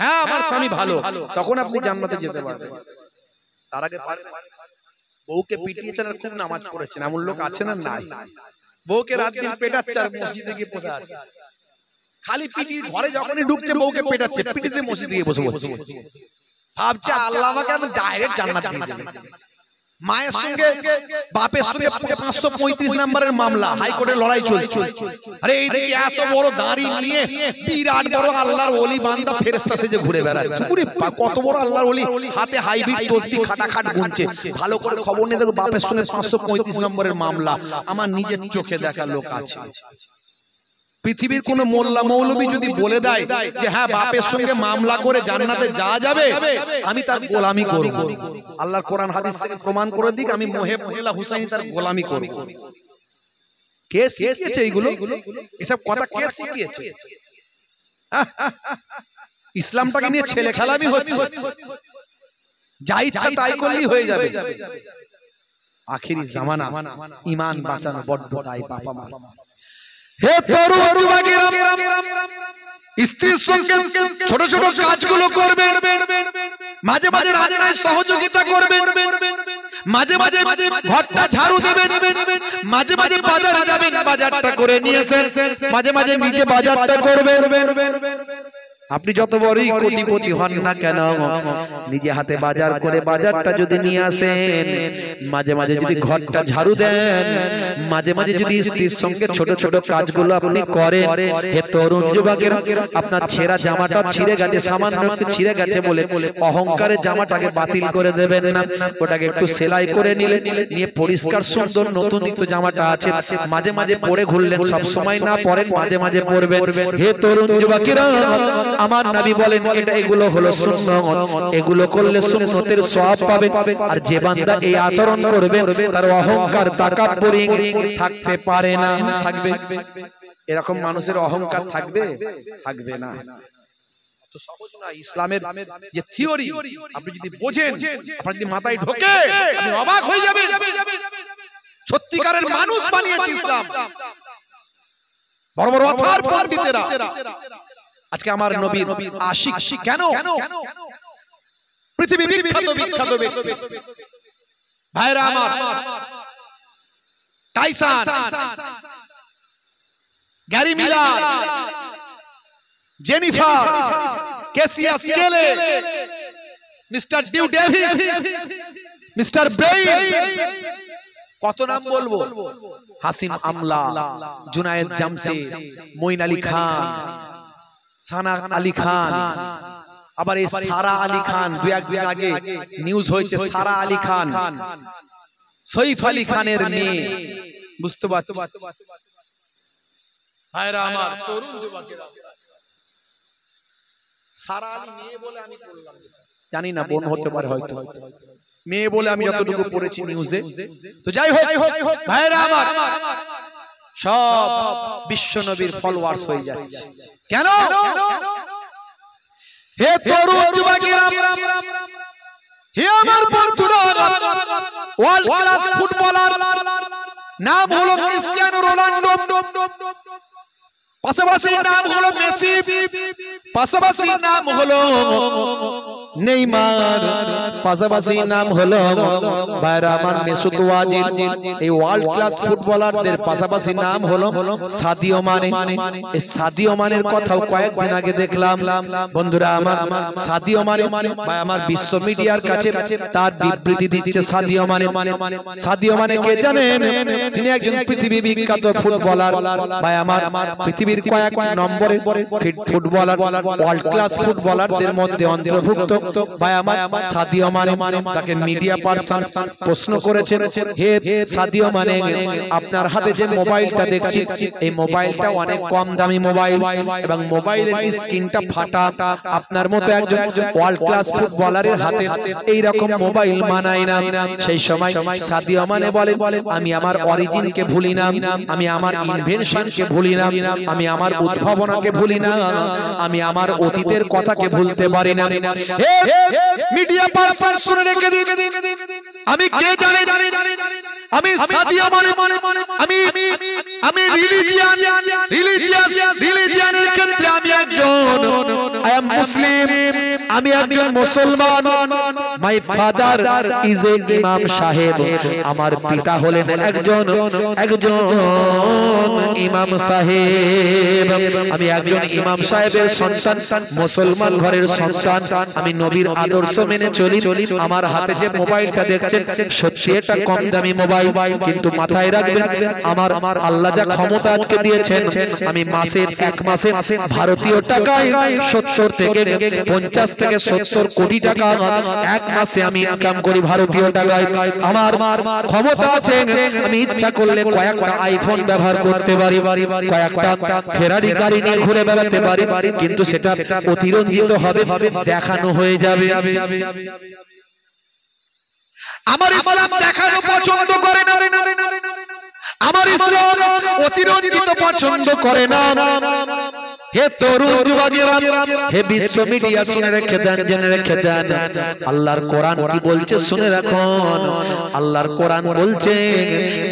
হ্যাঁ আমার স্বামী ভালো, তখন আপনি জান্নাতে যেতে পারবেন। তার আগে বউকে পিটিয়েছেন আর খুব নামাজ পড়েছেন, এমন লোক আছে না? নাই। বউকে রাত দিন পেটাচ্ছে আর মসজিদে গিয়ে বসে আছে, খালি পিটি, ঘরে যখনই ঢুকছে বউকে পেটাচ্ছে, পিটিতে মসজিদে গিয়ে বসে বসে ভাবছে আল্লাহ আমাকে আমি ডাইরেক্ট জান্নাত দিয়ে দেবে। মায়ের সঙ্গে বাপের সঙ্গে 535 নম্বরের মামলা, হাইকোর্টে লড়াই চলছে। আরে এইদিকে এত বড় দাড়ি নিয়ে বিরাট বড় আল্লাহর ওলি বান্দা ফেরেশতা সেজে ঘুরে বেড়াচ্ছে। পুরো কত বড় আল্লাহর ওলি, হাতে হাইব্রিড তসবিহ খাটাখাট গুনছে। ভালো করে খবর নিয়ে দেখো, বাপের সঙ্গে 535 নম্বরের মামলা। আমার নিজের চোখে দেখা লোক আছে। পৃথিবীর কোন মোল্লা মৌলবী যদি বলে দেয় যে হ্যাঁ বাপের সঙ্গে মামলা করে জান্নাতে যাওয়া যাবে, আমি তার গোলামি করব। আল্লাহর কোরআন হাদিস থেকে প্রমাণ করে দিক, আমি মোহেবুল্লাহ হুসাইনি তার গোলামি করব। কে শিখিয়েছে এইগুলো? এসব কথা কে শিখিয়েছে? ইসলামটাকে নিয়ে ছেলে খেলামি হচ্ছে, যা ইচ্ছা তাই করলেই হয়ে যাবে। আখিরি জামানা, ঈমান বাঁচানো বড্ড তাই বাবা মা। হে তরুণ যুবকেরা, স্ত্রীর সঙ্গে ছোট ছোট কাজগুলো করবেন, মাঝে মাঝে রান্নায় সহযোগিতা করবেন, মাঝে মাঝে ঘরটা ঝাড়ু দেবেন, মাঝে মাঝে বাজারে যাবেন, বাজারটা করে নিয়ে এসেন, মাঝে মাঝে নিজে বাজারটা করবেন। আপনি যত বড়ই কোটিপতি হন না কেন, নিজে হাতে বাজার করে বাজারটা যদি নিয়ে আসেন, মাঝে মাঝে যদি ঘরটা ঝাড়ু দেন, মাঝে মাঝে যদি স্ত্রীর সঙ্গে ছোট ছোট কাজগুলো আপনি করেন, হে তরুণ যুবকেরা, আপনার ছেঁড়া জামাটা ছিঁড়ে গেছে, সামান্য একটু ছিঁড়ে গেছে বলে অহংকারের জামাটাকে বাতিল করে দেবেন না, ওটাকে একটু সেলাই করে নিয়ে পরিষ্কার সুন্দর নতুন নিত্য জামাটা আছে মাঝে মাঝে পরে ঘুরলেন, সব সময় না পরেন, মাঝে মাঝে পরবেন। হে তরুণ যুবকেরা, আমার নবী বলেন এটা এগুলো হলো সুন্নাত, এগুলো করলে সুন্নতের সওয়াব পাবে। আর যে বান্দা এই আচরণ করবে তার অহংকার তাকাব্বুর থাকতে পারে না। থাকবে এরকম মানুষের অহংকার থাকবে? থাকবে না। তো সহজ না ইসলামের যে থিওরি, আপনি যদি বোঝেন, আপনার যদি মাথায় ঢোকে, আপনি অবাক হয়ে যাবেন। সত্যিকারের মানুষ বানিয়েছে ইসলাম, বড় বড় অথার পণ্ডিতেরা। আজকে আমার নবীর আশিক কেন? পৃথিবী বিখ্যাত বিখ্যাত ব্যক্তি ভাইরা আমার, Tyson, Gary Miller, Jennifer, Cassius Clay, mister ডিউ ডেভিস, মিস্টার ব্রেইন, কত নাম বলবো, হাসিম আমলা, জুনায়েদ জামশেদ, মঈন আলী খান, সানা আলী খান, আবার এই সারা আলী খান, দু একদিন আগে নিউজ হয়েছে সারা আলী খান সৈফ আলী খানের মেয়ে, বুঝতে পারছো ভাইরা আমার, তরুণ যুবকেরা, সারা আলী মেয়ে বলে আমি বললাম, জানি না বোন হতে পারে, হয়তো মেয়ে বলে আমি যতটুকু পড়েছি নিউজে। তো যাই হোক ভাইরা আমার, সব বিশ্ব নবীর ফলোয়ার্স হয়ে যাচ্ছে। কেন? হে তরুণ যুবকেরা, হে আমার বন্ধুরা, ওয়ার্ল্ড ক্লাস ফুটবলার নাম হলো ক্রিস্টিয়ানো রোনাল্ডো, পাশাপাশি নাম হলো মেসি, পাশাপাশি নাম হলো নেইমার, পাশাপাশি নাম হলো বাইরামান মেসুত ওয়াজিল। এই ওয়ার্ল্ড ক্লাস ফুটবলারদের পাশাপাশি নাম হলো সাদিও মানে। এই সাদিও মানের কথাও কয়েকদিন আগে দেখলাম। বন্ধুরা আমার, সাদিও মানে ভাই আমার বিশ্ব মিডিয়ার কাছে তার বিবৃতি দিচ্ছে সাদিও মানে। সাদিও মানে কে জানেন? তিনি একজন পৃথিবী বিখ্যাত ফুটবলার ভাই আমার, পৃথিবীর কয়েক নম্বরের ফুটবলার, ওয়ার্ল্ড ক্লাস ফুটবলারদের মধ্যে অন্তর্ভুক্ত ভাই আমার সাদিও মানে। তাকে মিডিয়া পারসন প্রশ্ন করেছেন, হে সাদিও মানে, আপনার হাতে যে মোবাইলটা দেখছি, এই মোবাইলটা অনেক কম দামি মোবাইল এবং মোবাইলের স্ক্রিনটা ফাটা, আপনার মতো একজন ওয়ার্ল্ড ক্লাস ফুটবলারের হাতে এই রকম মোবাইল মানায় না। সেই সময় সাদিও মানে বলে, আমি আমার অরিজিনকে ভুলি না, আমি আমার ইনভেনশনকে ভুলি না, আমি আমার উদ্ভাবনাকে ভুলি না, আমি আমার অতীতের কথাকে ভুলতে পারি না। মিডিয়া পারসন শুনে রেখে দিন, আমি কে জানি, আমি সাদিও মানে, আমি রিলিজিয়ানের ক্ষেত্রে আমি একজন, আই এম মুসলিম, আমি একজন মুসলমান। মাই ফাদার ইজ এ ইমাম সাহেব, আমার পিতা হলেন একজন ইমাম সাহেব, আমি একজন ইমাম সাহেবের সন্তান, মুসলমান ঘরের সন্তান, আমি নবীর আদর্শ মেনে চলি। আমার হাতে যে মোবাইলটা দেখছেন সত্যি এটা কম দামি মোবাইল, কিন্তু মাথায় রাখবেন আমার আল্লাহ যা ক্ষমতা আজকে দিয়েছেন, আমি এক মাসে ভারতীয় টাকায় 70 থেকে 50 থেকে 70 কোটি টাকা এক মাসে আমি ইনকাম করি ভারতীয় টাকায়। আমার ক্ষমতা আছে, আমি ইচ্ছা করলে কয়েকটা আইফোন ব্যবহার করতে পারি, কয়েকটা ফেরারি গাড়ি নিয়ে ঘুরে বেড়াতে পারি, কিন্তু সেটা অতিরঞ্জিত হবে, দেখানো হয়ে যাবে। আমার ইসলাম দেখানো পছন্দ করে না, আমার ইসলাম অতিরঞ্জিত পছন্দ করে না। হে তরুণ যুবকেরা, হে বিশ্ব মিডিয়া শুনে রেখে দেন, জেনে রেখে দেন, আল্লাহর কোরআন কি বলছে শুনে রাখুন। আল্লাহর কোরআন বলছে,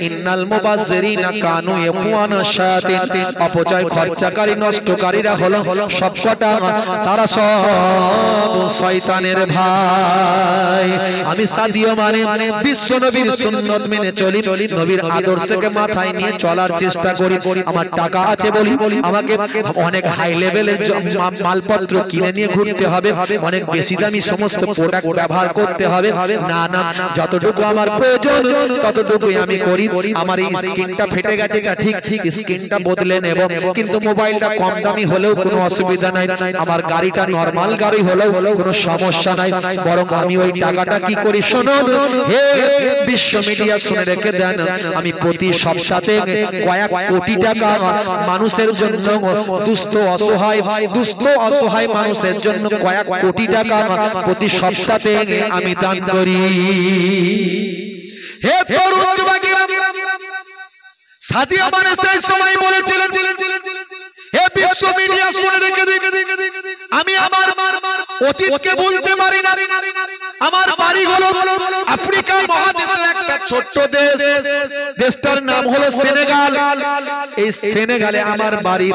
ইন্নাল মুবাজ্জিরিনা কানু ইয়াকুনা শায়াতিন, অপচয় খরচাকারী নষ্টকারীরা হলো সবকটা, তারা সব শয়তানের ভাই। আমি সাদিও মানে বিশ্ব নবীর সুন্নাত মেনে চলি, নবীর আদর্শকে মাথায় নিয়ে চলার চেষ্টা করি। আমার টাকা আছে বলি আমাকে অনেক হাই লেভেলের মালপত্র কিনে নিয়ে ঘুরতে হবে, অনেক বেশি দামি সমস্ত প্রোডাক্ট ব্যবহার করতে হবে। না না, যতটুকু আমার প্রয়োজন ততটুকুই আমি করি। আমার এই স্ক্রিনটা ফেটে গেছে, ঠিক ঠিক স্ক্রিনটা বদলে নেব, কিন্তু মোবাইলটা কম দামি হলেও কোনো অসুবিধা নাই, আমার গাড়িটা নরমাল গাড়ি হলেও কোনো সমস্যা নাই। বরং আমি ওই টাকাটা কি করি শুনুন, হে বিশ্ব মিডিয়া শুনে রেখে দেন, আমি প্রতি সপ্তাহে কয়েক কোটি টাকা মানুষের জন্য, দুস্থ অসহায় মানুষের জন্য কয়েক কোটি টাকা প্রতি সপ্তাহে আমি দান করি। হে তরুণ যুবকেরা, সাদিয়া মানে সেই সময় বলেছিলেন, হে বিশ্ব মিডিয়া শুনে রেখে দিন, আমি আমার অতীতকে বলতে পারি না। আমার বাড়ি হলো আফ্রিকা মহাদেশের একটা ছোট্ট দেশ, দেশটার নাম হলো সেনেগাল। এই সেনেগালে আমার বাড়ি।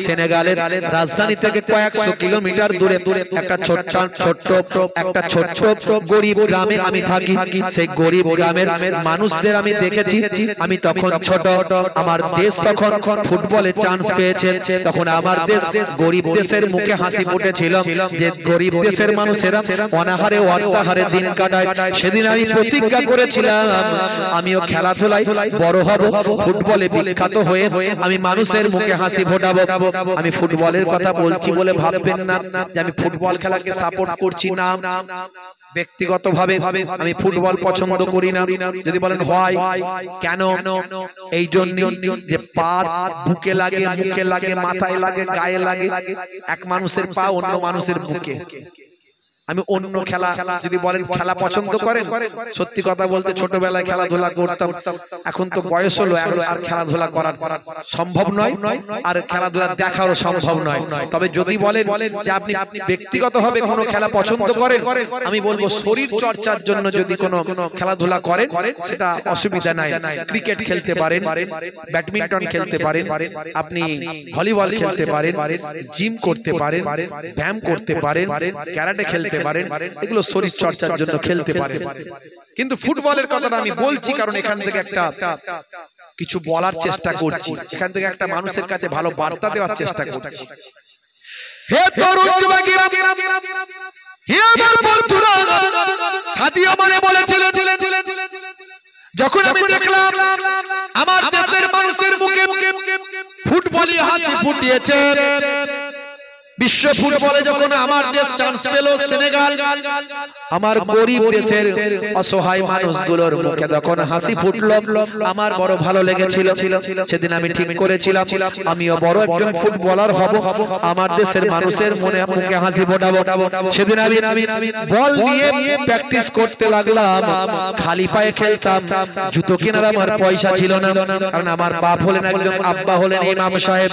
সেনেগালের রাজধানী থেকে কয়েকশো কিলোমিটার দূরে একটা ছোট্ট গরিব গ্রামে আমি থাকি। সেই গরিব গ্রামের মানুষদের আমি দেখেছি। আমি তখন ছোট, আমার দেশ তখন ফুটবলে চান্স পেয়েছে। তখন আমার দেশ গরিব দেশের মুখে হাসি ফুটেছিল যে গরিব দেশের মানুষেরা অনাহারে অর্থাহারে দিন কাটায়। সেদিন আমি প্রতিজ্ঞা করেছিলাম আমিও খেলাধুলায় বড় হব, ফুটবলে বিখ্যাত হয়ে আমি মানুষের মুখে হাসি ফোটাবো। আমি ফুটবলের কথা বলছি বলে ভাববেন না যে আমি ফুটবল খেলাকে সাপোর্ট করছি না। ব্যক্তিগতভাবে আমি ফুটবল পছন্দ করি না। যদি বলেন হয় কেন, এই জন্য যে পা বুকে লাগে, মুখে লাগে, মাথায় লাগে, গায়ে লাগে। এক মানুষের পা অন্য মানুষের বুকে। আমি অন্য খেলা, যদি বলেন খেলা পছন্দ করেন, সত্যি কথা বলতে ছোটবেলায় খেলাধুলা করতাম। এখন তো বয়স হলো, আর খেলাধুলা করার সম্ভব নয়, আর খেলাধুলা দেখারও সম্ভব নয়। তবে যদি বলেন যে আপনি ব্যক্তিগতভাবে কোনো খেলা পছন্দ করেন, আমি বলবো শরীর চর্চার জন্য যদি কোনো খেলাধুলা করেন সেটা অসুবিধা নাই। ক্রিকেট খেলতে পারেন, ব্যাডমিন্টন খেলতে পারেন, আপনি ভলিবল খেলতে পারেন, জিম করতে পারেন, ব্যায়াম করতে পারেন, ক্যারাটে খেলতে পারেন, এগুলো শরীর চর্চার জন্য খেলতে পারেন। কিন্তু ফুটবলের কথাটা আমি বলছি কারণ এখান থেকে একটা কিছু বলার চেষ্টা করছি, এখান থেকে একটা মানুষের কাছে ভালো বার্তা দেওয়ার চেষ্টা করছি। হে তরুণ যুবকেরা, হে আমার বন্ধুরা, সাদিয়া মানে বলেছিলেন, যখন আমি দেখলাম আমার দেশের মানুষের মুখে ফুটবলই হাসি ফুটিয়েছে, বিশ্ব ফুটবলে যখন আমার দেশ চান্স পেল সেনেগাল, আমার গরিব দেশের অসহায় মানুষগুলোর মুখে যখন হাসি ফুটলো, আমার বড় ভালো লেগেছিল। সেদিন আমি ঠিক করেছিলাম আমিও বড় একজন ফুটবলার হব, আমার দেশের মানুষের মনে মুখে হাসি ফোটাবো। সেদিন আমি বল নিয়ে প্র্যাকটিস করতে লাগলাম, খালি পায়ে খেলতাম, জুতো কেনার আমার পয়সা ছিল না, কারণ আমার বাপ হলেন একজন, আব্বা হলেন ইমাম সাহেব,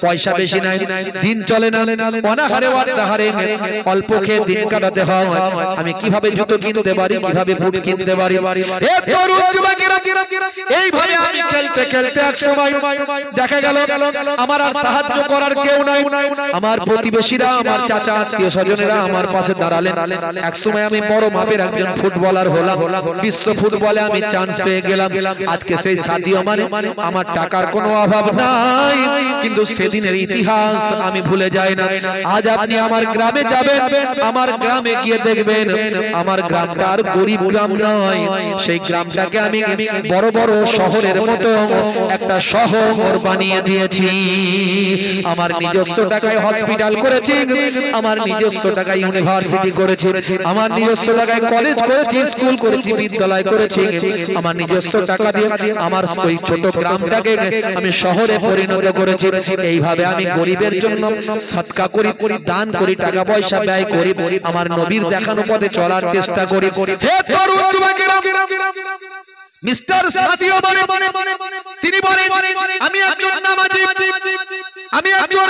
পয়সা বেশি নাই, দিন চলে না, অনাহারে অর্থাহারে অল্প খেয়ে দিন কাটাতে হয়। আমি কিভাবে জুতো কিনতে পারি, কিভাবে বুট কিনতে পারি? এই তরুণ যুবকেরা, এইভাবে আমি খেলতে খেলতে এক সময় দেখা গেল আমার আর সাহায্য করার কেউ নাই। আমার প্রতিবেশীরা, আমার চাচা, আত্মীয় স্বজনেরা আমার পাশে দাঁড়ালেন। এক সময় আমি বড় মাপের একজন ফুটবলার হলাম, বিশ্ব ফুটবলে আমি চান্স পেয়ে গেলাম। আজকে সেই সাদিয়া মানে আমার টাকার কোনো অভাব নাই, কিন্তু সেদিনের ইতিহাস আমি ভুলে যাই না। আজ আপনি আমার গ্রামে যাবেন, আমার গ্রামে গিয়ে দেখবেন আমার গ্রামটা আর গরিব গ্রাম নয়, সেই গ্রামটাকে আমি বড় বড় শহরের মতো একটা শহর বানিয়ে দিয়েছি। আমার নিজস্ব টাকায় হসপিটাল করেছি, আমার নিজস্ব টাকায় ইউনিভার্সিটি করেছি, আমার নিজস্ব টাকায় কলেজ করেছি, স্কুল করেছি, বিদ্যালয় করেছি। আমার নিজস্ব টাকা দিয়ে আমার ওই ছোট গ্রামটাকে আমি শহরে পরিণত করেছি। এইভাবে আমি গরিবের জন্য সদকা করি, দান করি, টাকা পয়সা ব্যয় করি, আমার নবীর দেখানো পথে চলার চেষ্টা করি। হে তরুণ যুবকেরা, মিস্টার সাদিয়া মানে তিনি বলেন আমি একজন নামাজি, আমি একজন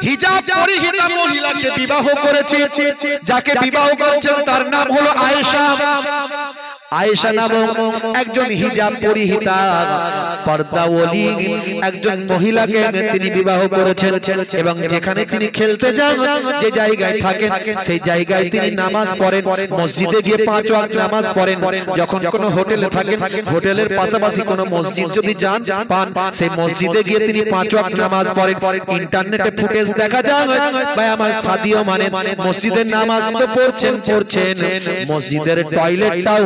হিজাব পরিহিতা মহিলাকে বিবাহ করেছি, যাকে বিবাহ করেছেন তার নাম হলো আয়েশা। আয়েশা নামক একজন হিজাব পরিহিতা পর্দাওয়ালি একজন মহিলাকে তিনি বিবাহ করেছেন এবং যেখানে তিনি খেলতে যান যে জায়গায় থাকেন সেই জায়গায় তিনি নামাজ পড়েন মসজিদে গিয়ে 5 ওয়াক্ত নামাজ পড়েন যখন কোনো হোটেলে থাকেন হোটেলের পাশাপাশি কোনো মসজিদ যদি যান পান সেই মসজিদে গিয়ে তিনি 5 ওয়াক্ত নামাজ পড়েন ইন্টারনেটে ফুটেজ দেখা যায় ভাই আমার সাদিও মানে মসজিদের নামাজ তো পড়ছেন মসজিদের টয়লেটটাও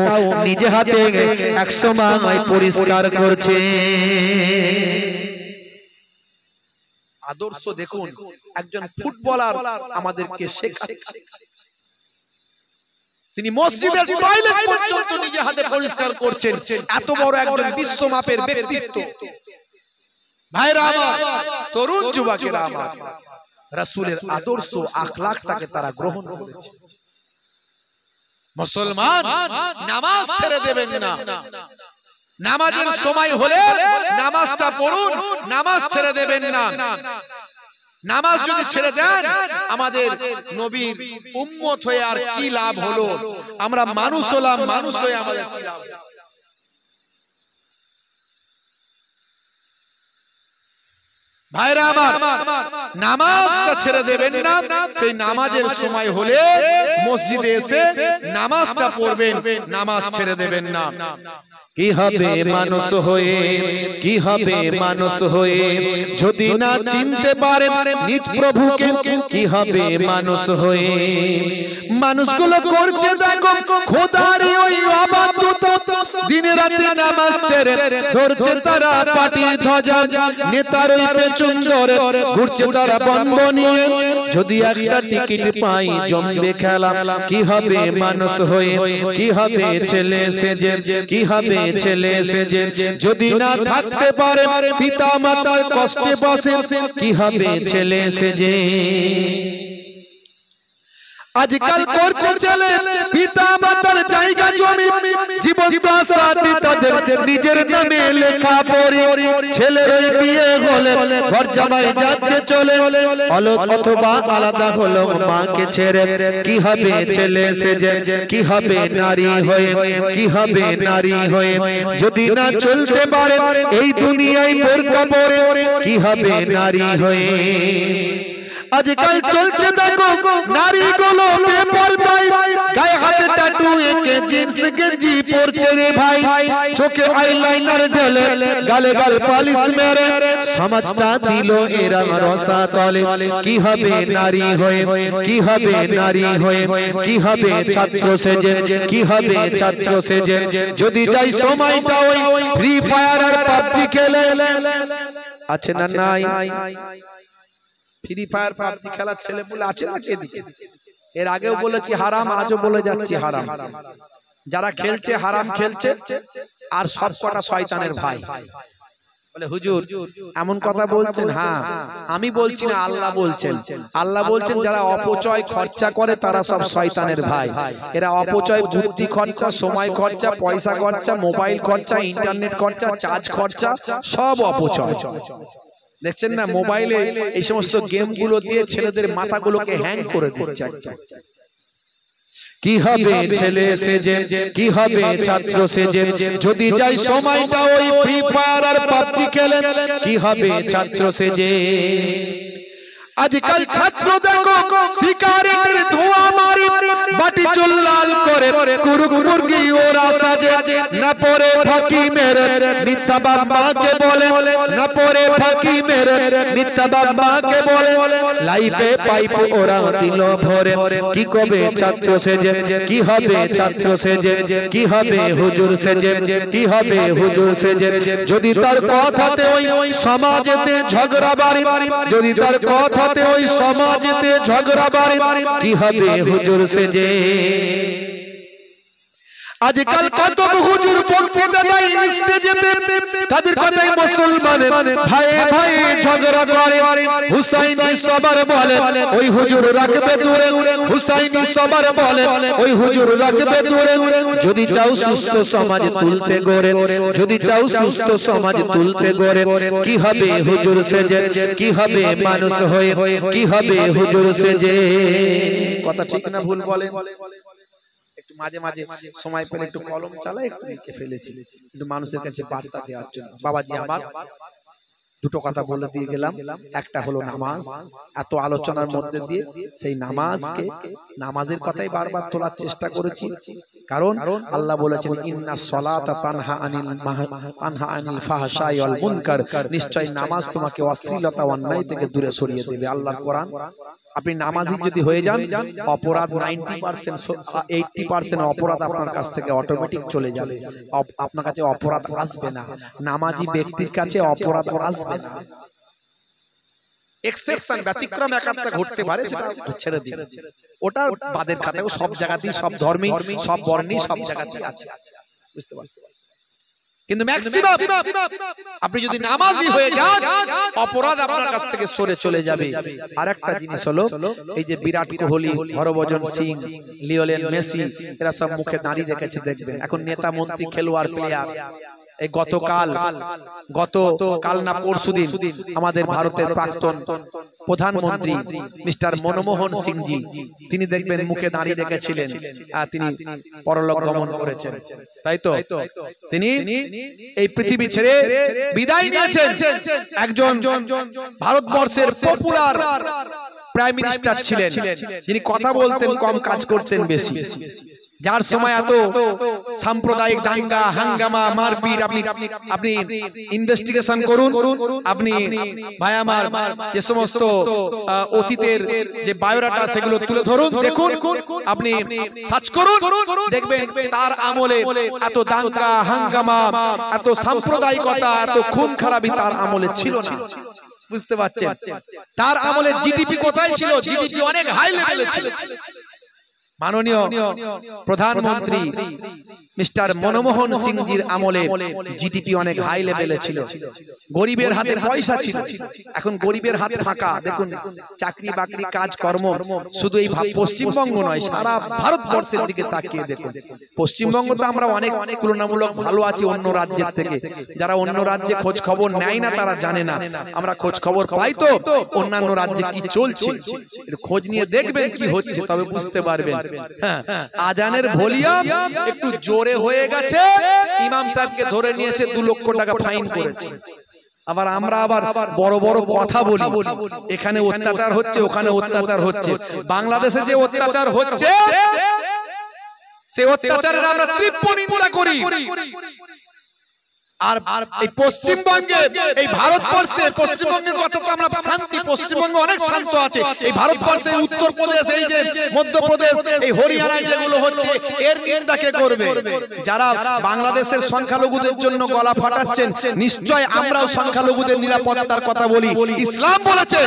নিজে হাতে 100 সময় পরিষ্কার করছে আদর্শ দেখুন একজন ফুটবলার আমাদেরকে শেখাচ্ছে তিনি মসজিদের টয়লেট পর্যন্ত নিজে হাতে পরিষ্কার করছেন এত বড় একজন বিশ্বমাপের ব্যক্তিত্ব ভাইরা আমার তরুণ যুবকেরা আমার রাসূলের আদর্শ আখলাকটাকে তারা গ্রহণ করেছে মুসলমান নামাজ ছেড়ে দেবেন না নামাজের সময় হলে নামাজটা পড়ুন নামাজ ছেড়ে দেবেন না নামাজ যদি ছেড়ে দেন আমাদের নবীর উম্মত হয়ে আর কি লাভ হলো আমরা মানুষ হলাম মানুষ হয়ে আমাদের কি লাভ ভাইরা আমার নামাজটা ছেড়ে দেবেন না সেই নামাজের সময় হলে মসজিদে এসে নামাজটা পড়বেন নামাজ ছেড়ে দেবেন না কি হবে মানুষ হয়ে কি হবে মানুষ হয়ে যদি না চিনতে পারে নিজ প্রভুকে কি হবে মানুষ হয়ে মানুষগুলো করছে দেখো খোদার ওই অবাধ্যতা দিনে রাতে নামাজ ছেড়ে ধরছে তারা পাটির ধ্বজা নেতার ওই পেছন ধরে ঘুরছে তারা বন্ধ নিয়ে যদি একটা টিকিট পাই জমবে খেলা কি হবে মানুষ হয়ে কি হবে ছেলে সেজে কি হবে ছেলে সেজে যদি না থাকতে পারে পিতা মাতার কষ্টে বসে কি হবে ছেলে সেজে আজকাল করছে ছেলে পিতা মাতার জায়গা জমি জীবন দশাতে তাদের নিজের নামে লেখা পড়ে ছেলের বিয়ে হলে ঘর জামাই যাচ্ছে চলে অথবা আলাদা হলো মাকে ছেড়ে কি হবে ছেলে সেজে কি হবে নারী হয়ে কি হবে নারী হয়ে যদি না চলতে পারে এই দুনিয়ায় বোরকা পরে কি হবে নারী হয়ে আজকাল চলছে দেখো নারীগুলো বেপরদায় গায়ে হাতে ট্যাটু এঁকে জিন্স গেঞ্জি পরছে রে ভাই চোখে আইলাইনার ঢেলে গালে গাল পালিশ মেরে সমাজটা দিল এরা রসা তলে কি হবে নারী হয়ে কি হবে নারী হয়ে কি হবে ছাত্র সেজে কি হবে ছাত্র সেজে যদি যাই সময়টা ওই ফ্রি ফায়ার আর পাবজি খেলে আছে না নাই ফ্রি ফায়ার পাবজি খেলার ছেলে বলে আছে না এদিকে এর আগেও বলেছি হারাম আজও বলে যাচ্ছি হারাম যারা খেলছে হারাম খেলছে আর সব কটা শয়তানের ভাই বলে হুজুর এমন কথা বলছেন হ্যাঁ আমি বলছি না আল্লাহ বলছেন যারা অপচয় খরচা করে তারা সব শয়তানের ভাই এরা অপচয় বুদ্ধি খরচা সময় খরচা পয়সা খরচা মোবাইল খরচা ইন্টারনেট খরচা চার্জ খরচা সব অপচয় দেখছেন না মোবাইলে এই সমস্ত গেম গুলো দিয়ে ছেলেদের মাথাগুলোকে হ্যাং করে দিচ্ছে কি হবে ছেলে সেজে কি হবে ছাত্র সেজে যদি যাই সময়টা ওই ফ্রি ফায়ার আর পাবজি খেলে কি হবে ছাত্র সেজে আজকাল ছাত্র দেখো সিগারেটের ধোঁয়া মারি বাটি চুল লাল করে কুরুক মুরগি ওরা সাজে না পরে ফাঁকি মেরে মিথ্যা বাবাকে বলে না পরে ফাঁকি মেরে মিথ্যা বাবাকে বলে লাইফে পাইপ ওরা দিল ভরে কি কবে ছাত্র সেজে কি হবে ছাত্র সেজে কি হবে হুজুর সেজে কি হবে হুজুর সেজে যদি তার কথাতে ওই সমাজেতে ঝগড়া বাড়ি যদি তার কথা ওই সমাজেতে ঝগড়া বাড়ি কি হবে হুজুর সেজে আজকাল কত হুজুর বক্তৃতা দেয় স্টেজেতে তাদের কথাই মুসলমান ভাই ভাই ঝগড়া করে হুসাইনি সবার বলে ওই হুজুর রাখবে দূরে হুসাইনি সবার বলে ওই হুজুর রাখবে দূরে যদি চাও সুস্থ সমাজ তুলতে গড়ে যদি চাও সুস্থ সমাজ তুলতে গড়ে কি হবে হুজুর সেজে কি হবে মানুষ হয়ে কি হবে হুজুর সেজে কথা ঠিক না ভুল বলে মাঝে মাঝে সময় পেলে একটু কলম চালাই, একটু লিখে ফেলেছি, কিন্তু মানুষের কাছে বার্তা দেওয়ার জন্য। বাবাজি আমার দুটো কথা বলে দিয়ে গেলাম। একটা হলো নামাজ। এত আলোচনার মধ্যে দিয়ে সেই নামাজকে, নামাজের কথাই বারবার তোলার চেষ্টা করেছি, কারণ আল্লাহ বলেছেন ইন্নাস সালাতা তানহা আনিল ফাহশাই ওয়াল মুনকার, নিশ্চয় নামাজ তোমাকে অশ্লীলতা অন্যায় থেকে দূরে সরিয়ে দেবে। আল্লাহর কোরআন। আপনি নামাজি যদি হয়ে যান, অপরাধ 90% 80% অপরাধ আপনার কাছ থেকে অটোমেটিক চলে যাবে। আপনার কাছে অপরাধ আসবে না, নামাজি ব্যক্তির কাছে অপরাধ আসবে না। এক্সেপশন, ব্যতিক্রম একটা ঘটতে পারে, সেটা ছেড়ে দিন, ওটা বাদের খাতায়। সব জায়গাতেই, সব ধর্মে, সব বর্ণে, সব জায়গাতেই আছে, বুঝতে পারছেন? কিন্তু ম্যাক্সিমাম আপনি যদি নামাজি হয়ে যান, অপরাধ আপনার কাছ থেকে সরে চলে যাবে। আরেকটা জিনিস হলো, এই যে বিরাট কোহলি, হরভজন সিং, লিওনেল মেসি, এরা সব মুখে দাঁড়িয়ে রেখেছে দেখবেন। এখন নেতা মন্ত্রী, খেলোয়াড়, প্লেয়ার। এই গতকাল না পরশুদিন আমাদের ভারতের প্রাক্তন প্রধানমন্ত্রী মিস্টার মনমোহন সিংজি, তিনি দেখবেন মুখে দাঁড়িয়ে রেখেছিলেন, তিনি পরলোক গমন করেছেন, তাই তো? তিনি এই পৃথিবী ছেড়ে বিদায় নিয়েছেন। একজন ভারতবর্ষের পপুলার প্রাইম মিনিস্টার ছিলেন, যিনি কথা বলতেন কম, কাজ করতেন বেশি, যার সময় এত সাম্প্রদায়িক দাঙ্গা, হাঙ্গামা, মারপিট। আপনি ইনভেস্টিগেশন করুন, আপনি ভাই আমার যে সমস্ত অতীতের যে বায়োডাটা সেগুলো তুলে ধরুন, দেখুন, আপনি সার্চ করুন, দেখবেন তার আমলে এত দাঙ্গা, হাঙ্গামা, এত সাম্প্রদায়িকতা, এত খুন খারাপি তার আমলে ছিল না। বুঝতে পারছেন? তার আমলে জিডিপি কোথায় ছিল? জিডিপি অনেক হাই লেভেলে ছিল। মাননীয় প্রধানমন্ত্রী মিস্টার মনমোহন সিংজির আমলে জিডিপি অনেক হাই লেভেলে ছিল, গরিবের হাতে পয়সা ছিল। এখন গরিবের হাত ফাঁকা। দেখুন, চাকরি বাকরি, কাজ কর্ম, শুধু এই পশ্চিমবঙ্গ নয়, সারা ভারতবর্ষের দিকে তাকিয়ে দেখুন। পশ্চিমবঙ্গ তো আমরা অনেক তুলনামূলক ভালো আছি অন্য রাজ্যের থেকে। যারা অন্য রাজ্যে খোঁজ খবর নেয় না, তারা জানে না। আমরা খোঁজ খবর পাই তো অন্যান্য রাজ্যে কি চলছে, খোঁজ নিয়ে দেখবেন কি হচ্ছে, তবে বুঝতে পারবেন। আজানের ভলিউম একটু জোরে হয়ে গেছে, ইমাম সাহেবকে ধরে নিয়েছে, 2 লক্ষ টাকা ফাইন করেছে। আবার আমরা বড় বড় কথা বলি, এখানে অত্যাচার হচ্ছে, ওখানে অত্যাচার হচ্ছে। বাংলাদেশে যে অত্যাচার হচ্ছে, সেই অত্যাচারের আমরা তীব্র নিন্দা করি। আর এই পশ্চিমবঙ্গে, এই ভারতবর্ষে, পশ্চিমবঙ্গের কথা তো আমরা শান্তি, পশ্চিমবঙ্গ অনেক শান্ত আছে। এই ভারতবর্ষে উত্তরপ্রদেশ, এই যে মধ্যপ্রদেশ, এই হরিয়ানায় যেগুলো হচ্ছে, এর নিন্দা কে করবে? যারা বাংলাদেশের সংখ্যালঘুদের জন্য গলা ফাটাচ্ছেন, নিশ্চয় আমরাও সংখ্যালঘুদের নিরাপত্তার কথা বলি। ইসলাম বলেছে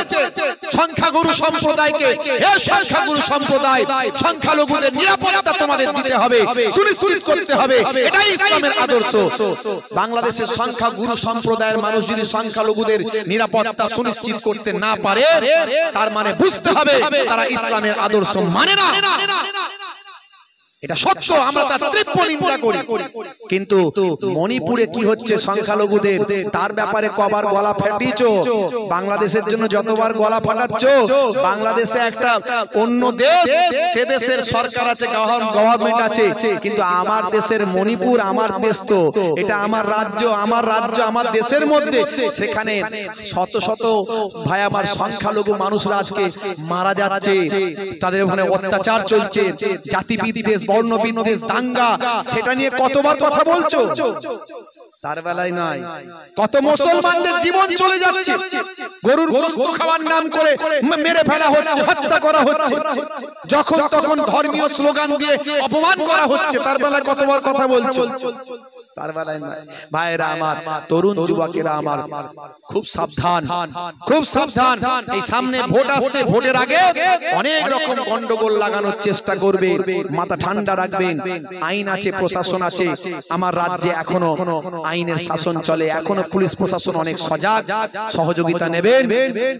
সংখ্যাগুরু সম্প্রদায়কে, হে সংখ্যাগুরু সম্প্রদায়, সংখ্যালঘুদের নিরাপত্তা তোমাদের দিতে হবে, সুনিশ্চিত করতে হবে। এটাই ইসলামের আদর্শ। বাংলাদেশের সংখ্যাগুরু সম্প্রদায়ের মানুষ যদি সংখ্যালঘুদের নিরাপত্তা সুনিশ্চিত করতে না পারে, তার মানে বুঝতে হবে তারা ইসলামের আদর্শ মানে না। এটা সত্য, আমরা তার তীব্র নিন্দা করি। কিন্তু মণিপুরে কি হচ্ছে সংখ্যালঘুদের, তার ব্যাপারে কবার গলা ফাটিয়েছো? বাংলাদেশের জন্য যতবার গলা ফাটাচ্ছো, বাংলাদেশে একটা অন্য দেশ, সে দেশের সরকার আছে, গভর্নমেন্ট আছে, কিন্তু আমার দেশের মণিপুর আমার দেশ, তো এটা আমার রাজ্য, আমার দেশের মধ্যে, সেখানে শত শত ভাই আমার সংখ্যালঘু মানুষরা আজকে মারা যাচ্ছে, তাদের ওখানে অত্যাচার চলছে, জাতি বিদ্বেষ, বর্ণ বিদ্বেষ, দাঙ্গা, সেটা নিয়ে কতবার কথা বলছো? তার বেলায় নাই। কত মুসলমানদের জীবন চলে যাচ্ছে, গরুর গোশত খাওয়ার নাম করে মেরে ফেলা হচ্ছে, হত্যা করা হচ্ছে, যখন তখন ধর্মীয় স্লোগান দিয়ে অপমান করা হচ্ছে। তার বেলায় কতবার কথা বলছো? তার বেলায় নাই। ভাইরা আমার, তরুণ যুবকেরা আমার, খুব সাবধান, খুব সাবধান। এই সামনে ভোট আসছে, ভোটের আগে অনেক রকম গন্ডগোল লাগানোর চেষ্টা করবে, মাথা ঠান্ডা রাখবেন। আইন আছে, প্রশাসন আছে, আমার রাজ্যে এখনো আইনের শাসন চলে, এখনো পুলিশ প্রশাসন অনেক সজাগ, সহযোগিতা নেবেন।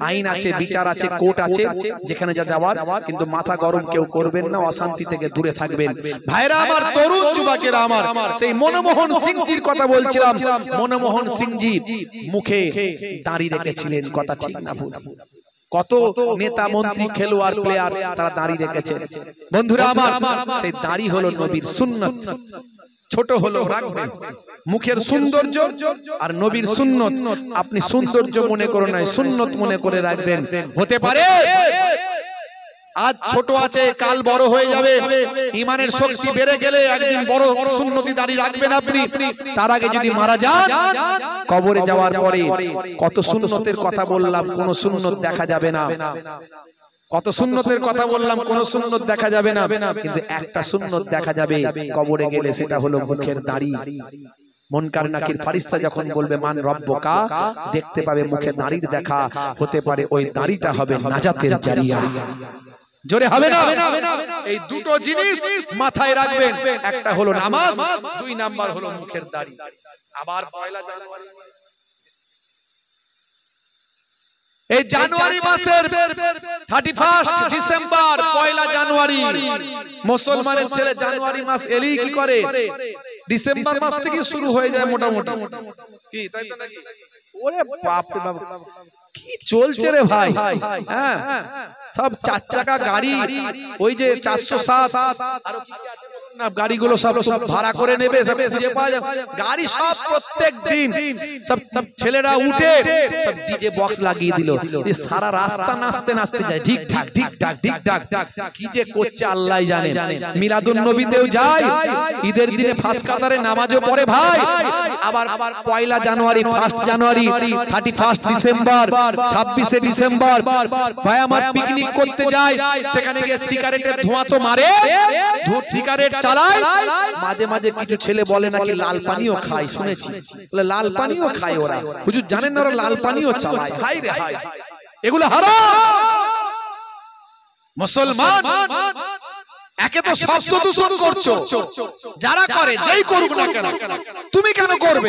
আইন আছে, বিচার আছে, কোর্ট আছে, যেখানে যা যাওয়ার, কিন্তু মাথা গরম কেউ করবেন না, অশান্তি থেকে দূরে থাকবেন। ভাইরা আমার, তরুণ যুবকেরা আমার, সেই মনমোহন সিংজির কথা বলছিলাম। মনমোহন সিংজি মুখে দাঁড়িয়ে রেখেছিলেন, কথা ঠিক না ভুল? কত নেতা মন্ত্রী খেলোয়াড় প্লেয়ার তারা দাড়ি রেখেছে। বন্ধুরা আমার, সেই দাড়ি হলো নবীর সুন্নত। ছোট হলো রাখবেন, মুখের সৌন্দর্য আর নবীর সুন্নত আপনি সৌন্দর্য মনে করে নয়, সুন্নত মনে করে রাখবেন। হতে পারে আজ ছোট আছে, কাল বড় হয়ে যাবে, ইমানের শক্তি বেড়ে গেলে একদিন বড় সুন্নতি দাড়ি রাখবেন আপনি। তার আগে যদি মারা যান, কবরে যাওয়ার পরে কত সুন্নতের কথা বললাম, কোন সুন্নত দেখা যাবে না। কত সুন্নতের কথা বললাম, কোন সুন্নত দেখা যাবে না, কিন্তু একটা সুন্নত দেখা যাবে কবরে গেলে, সেটা হলো মুখের দাড়ি। মুনকার নাকির ফেরেশতা যখন বলবে মান রব্বুকা, দেখতে পাবে মুখে দাড়ির দেখা। হতে পারে ওই দাড়িটা হবে নাজাতের জারিয়া। জোরে হবে না? এই দুটো জিনিস মাথায় রাখবেন, একটা হলো নামাজ, দুই নাম্বার হলো মুখের দাড়ি। আবার পয়লা জানুয়ারি, এই জানুয়ারি মাসের 31 ডিসেম্বর, পয়লা জানুয়ারি, মুসলমানের ছেলে জানুয়ারি মাস এলেই কি করে, ডিসেম্বর মাস থেকে শুরু হয়ে যায় মোটামুটি, কি তাই তো নাকি? ওরে বাপ রে বাপ, কি চলছে রে ভাই! হ্যাঁ, সব 4 চাকা গাড়ি, ওই যে 407 আর না গাড়িগুলো সব ভাড়া করে নেবে, সব খুঁজে পাওয়া যায় গাড়ি, সব প্রত্যেক দিন সব ছেলেরা উঠে সব ডিজে বক্স লাগিয়ে দিল, সারা রাস্তা নাচতে নাচতে যায়, ঠিক ঠাক ঠিক ঠাক ঠিক ঠাক, কি যে করছে আল্লাহই জানে। মিলাদুন নবীতেও যায়, ঈদের দিনে ফার্স্ট কাতারে নামাজও পড়ে ভাই, আবার পয়লা জানুয়ারি, 1 জানুয়ারি, 31 ডিসেম্বর, 26 ডিসেম্বর ভাই আমার পিকনিক করতে যায়, সেখানে গিয়ে সিগারেটের ধোঁয়া তো মারে, সিগারেট চালায়, মাঝে মাঝে কিছু ছেলে বলে নাকি লাল পানিও খায়, শুনেছি লাল পানিও খায় ওরা। হুজুর জানেন না ওরা লাল পানিও চালায়? হায় রে হায়, এগুলো হারাম। মুসলমান একে তো শব্দ দূষণ করছো, যারা করে যেই করুক না কেন, তুমি কেন করবে?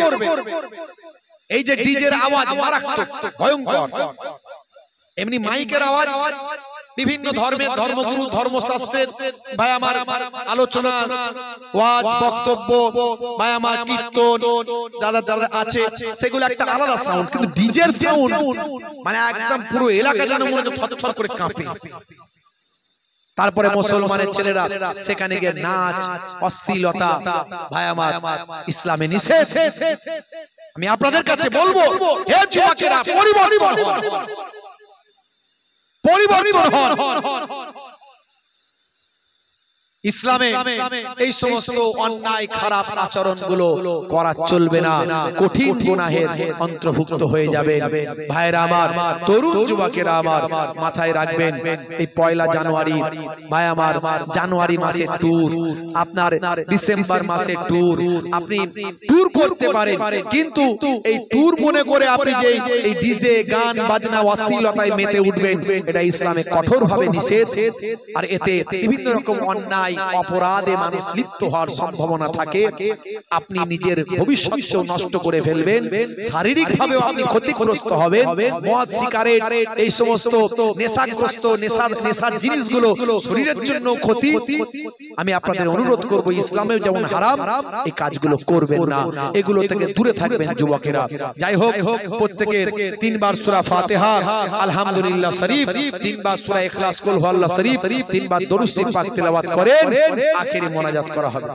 এই যে ডিজের আওয়াজ মারাত্মক ভয়ঙ্কর, এমনি মাইকের আওয়াজ, বিভিন্ন ধর্মের ধর্মগুরু ধর্মশাস্ত্রের ভাই আমার আলোচনা, ওয়াজ, বক্তব্য, ভাই আমার কীর্তন যারা যারা আছে, সেগুলো একটা আলাদা সাউন্ড, কিন্তু ডিজের সাউন্ড মানে একদম পুরো এলাকা যেন মনে হচ্ছে থরথর করে কাঁপে। তারপরে মুসলমানের ছেলেরা সেখানে গিয়ে নাচ, অশ্লীলতা, ভাই আমার ইসলামে নিষেধ। আমি আপনাদের কাছে বলবো, হে যুবকেরা, পরিবর্তন হন, পরিবর্তন হন। ইসলামে এই সমস্ত অন্যায় খারাপ আচরণগুলো করা চলবে না, কঠিন গুনাহের অন্তর্ভুক্ত হয়ে যাবে। ভাইরা আমার, তরুণ যুবকেরা আমার, মাথায় রাখবেন, এই পয়লা জানুয়ারি ভাই আমার, জানুয়ারি মাসের ট্যুর, আপনার ডিসেম্বর মাসের ট্যুর, আপনি ট্যুর করতে পারেন, কিন্তু এই ট্যুর মনে করে আপনি যে এই ডিজে গান বাজনা অশ্লীলতায় মেতে উঠবেন, এটা ইসলামে কঠোরভাবে নিষেধ। আর এতে বিভিন্ন রকম অন্যায় অপরাধে মানুষ লিপ্ত হওয়ার সম্ভাবনা থাকে। আপনি নিজের ভবিষ্যৎও নষ্ট করে ফেলবেন, শারীরিকভাবেও আপনি ক্ষতিগ্রস্ত হবেন। মদ, সিগারেট, এই সমস্ত নেশাগ্রস্ত নেশার জিনিসগুলো শরীরের জন্য ক্ষতি। আমি আপনাদের অনুরোধ করব, ইসলামেও যেমন হারাম, এই কাজগুলো করবেন না, এগুলো থেকে দূরে থাকবেন যুবকেরা। যাই হোক, প্রত্যেকে 3 বার সূরা ফাতিহা, আলহামদুলিল্লাহ শরীফ, 3 বার সূরা ইখলাস, কুল হুয়াল্লাহ শরীফ, 3 বার দরুদ শরীফ পাক তেলাওয়াত করে আখেরি মোনাজাত করা হবে।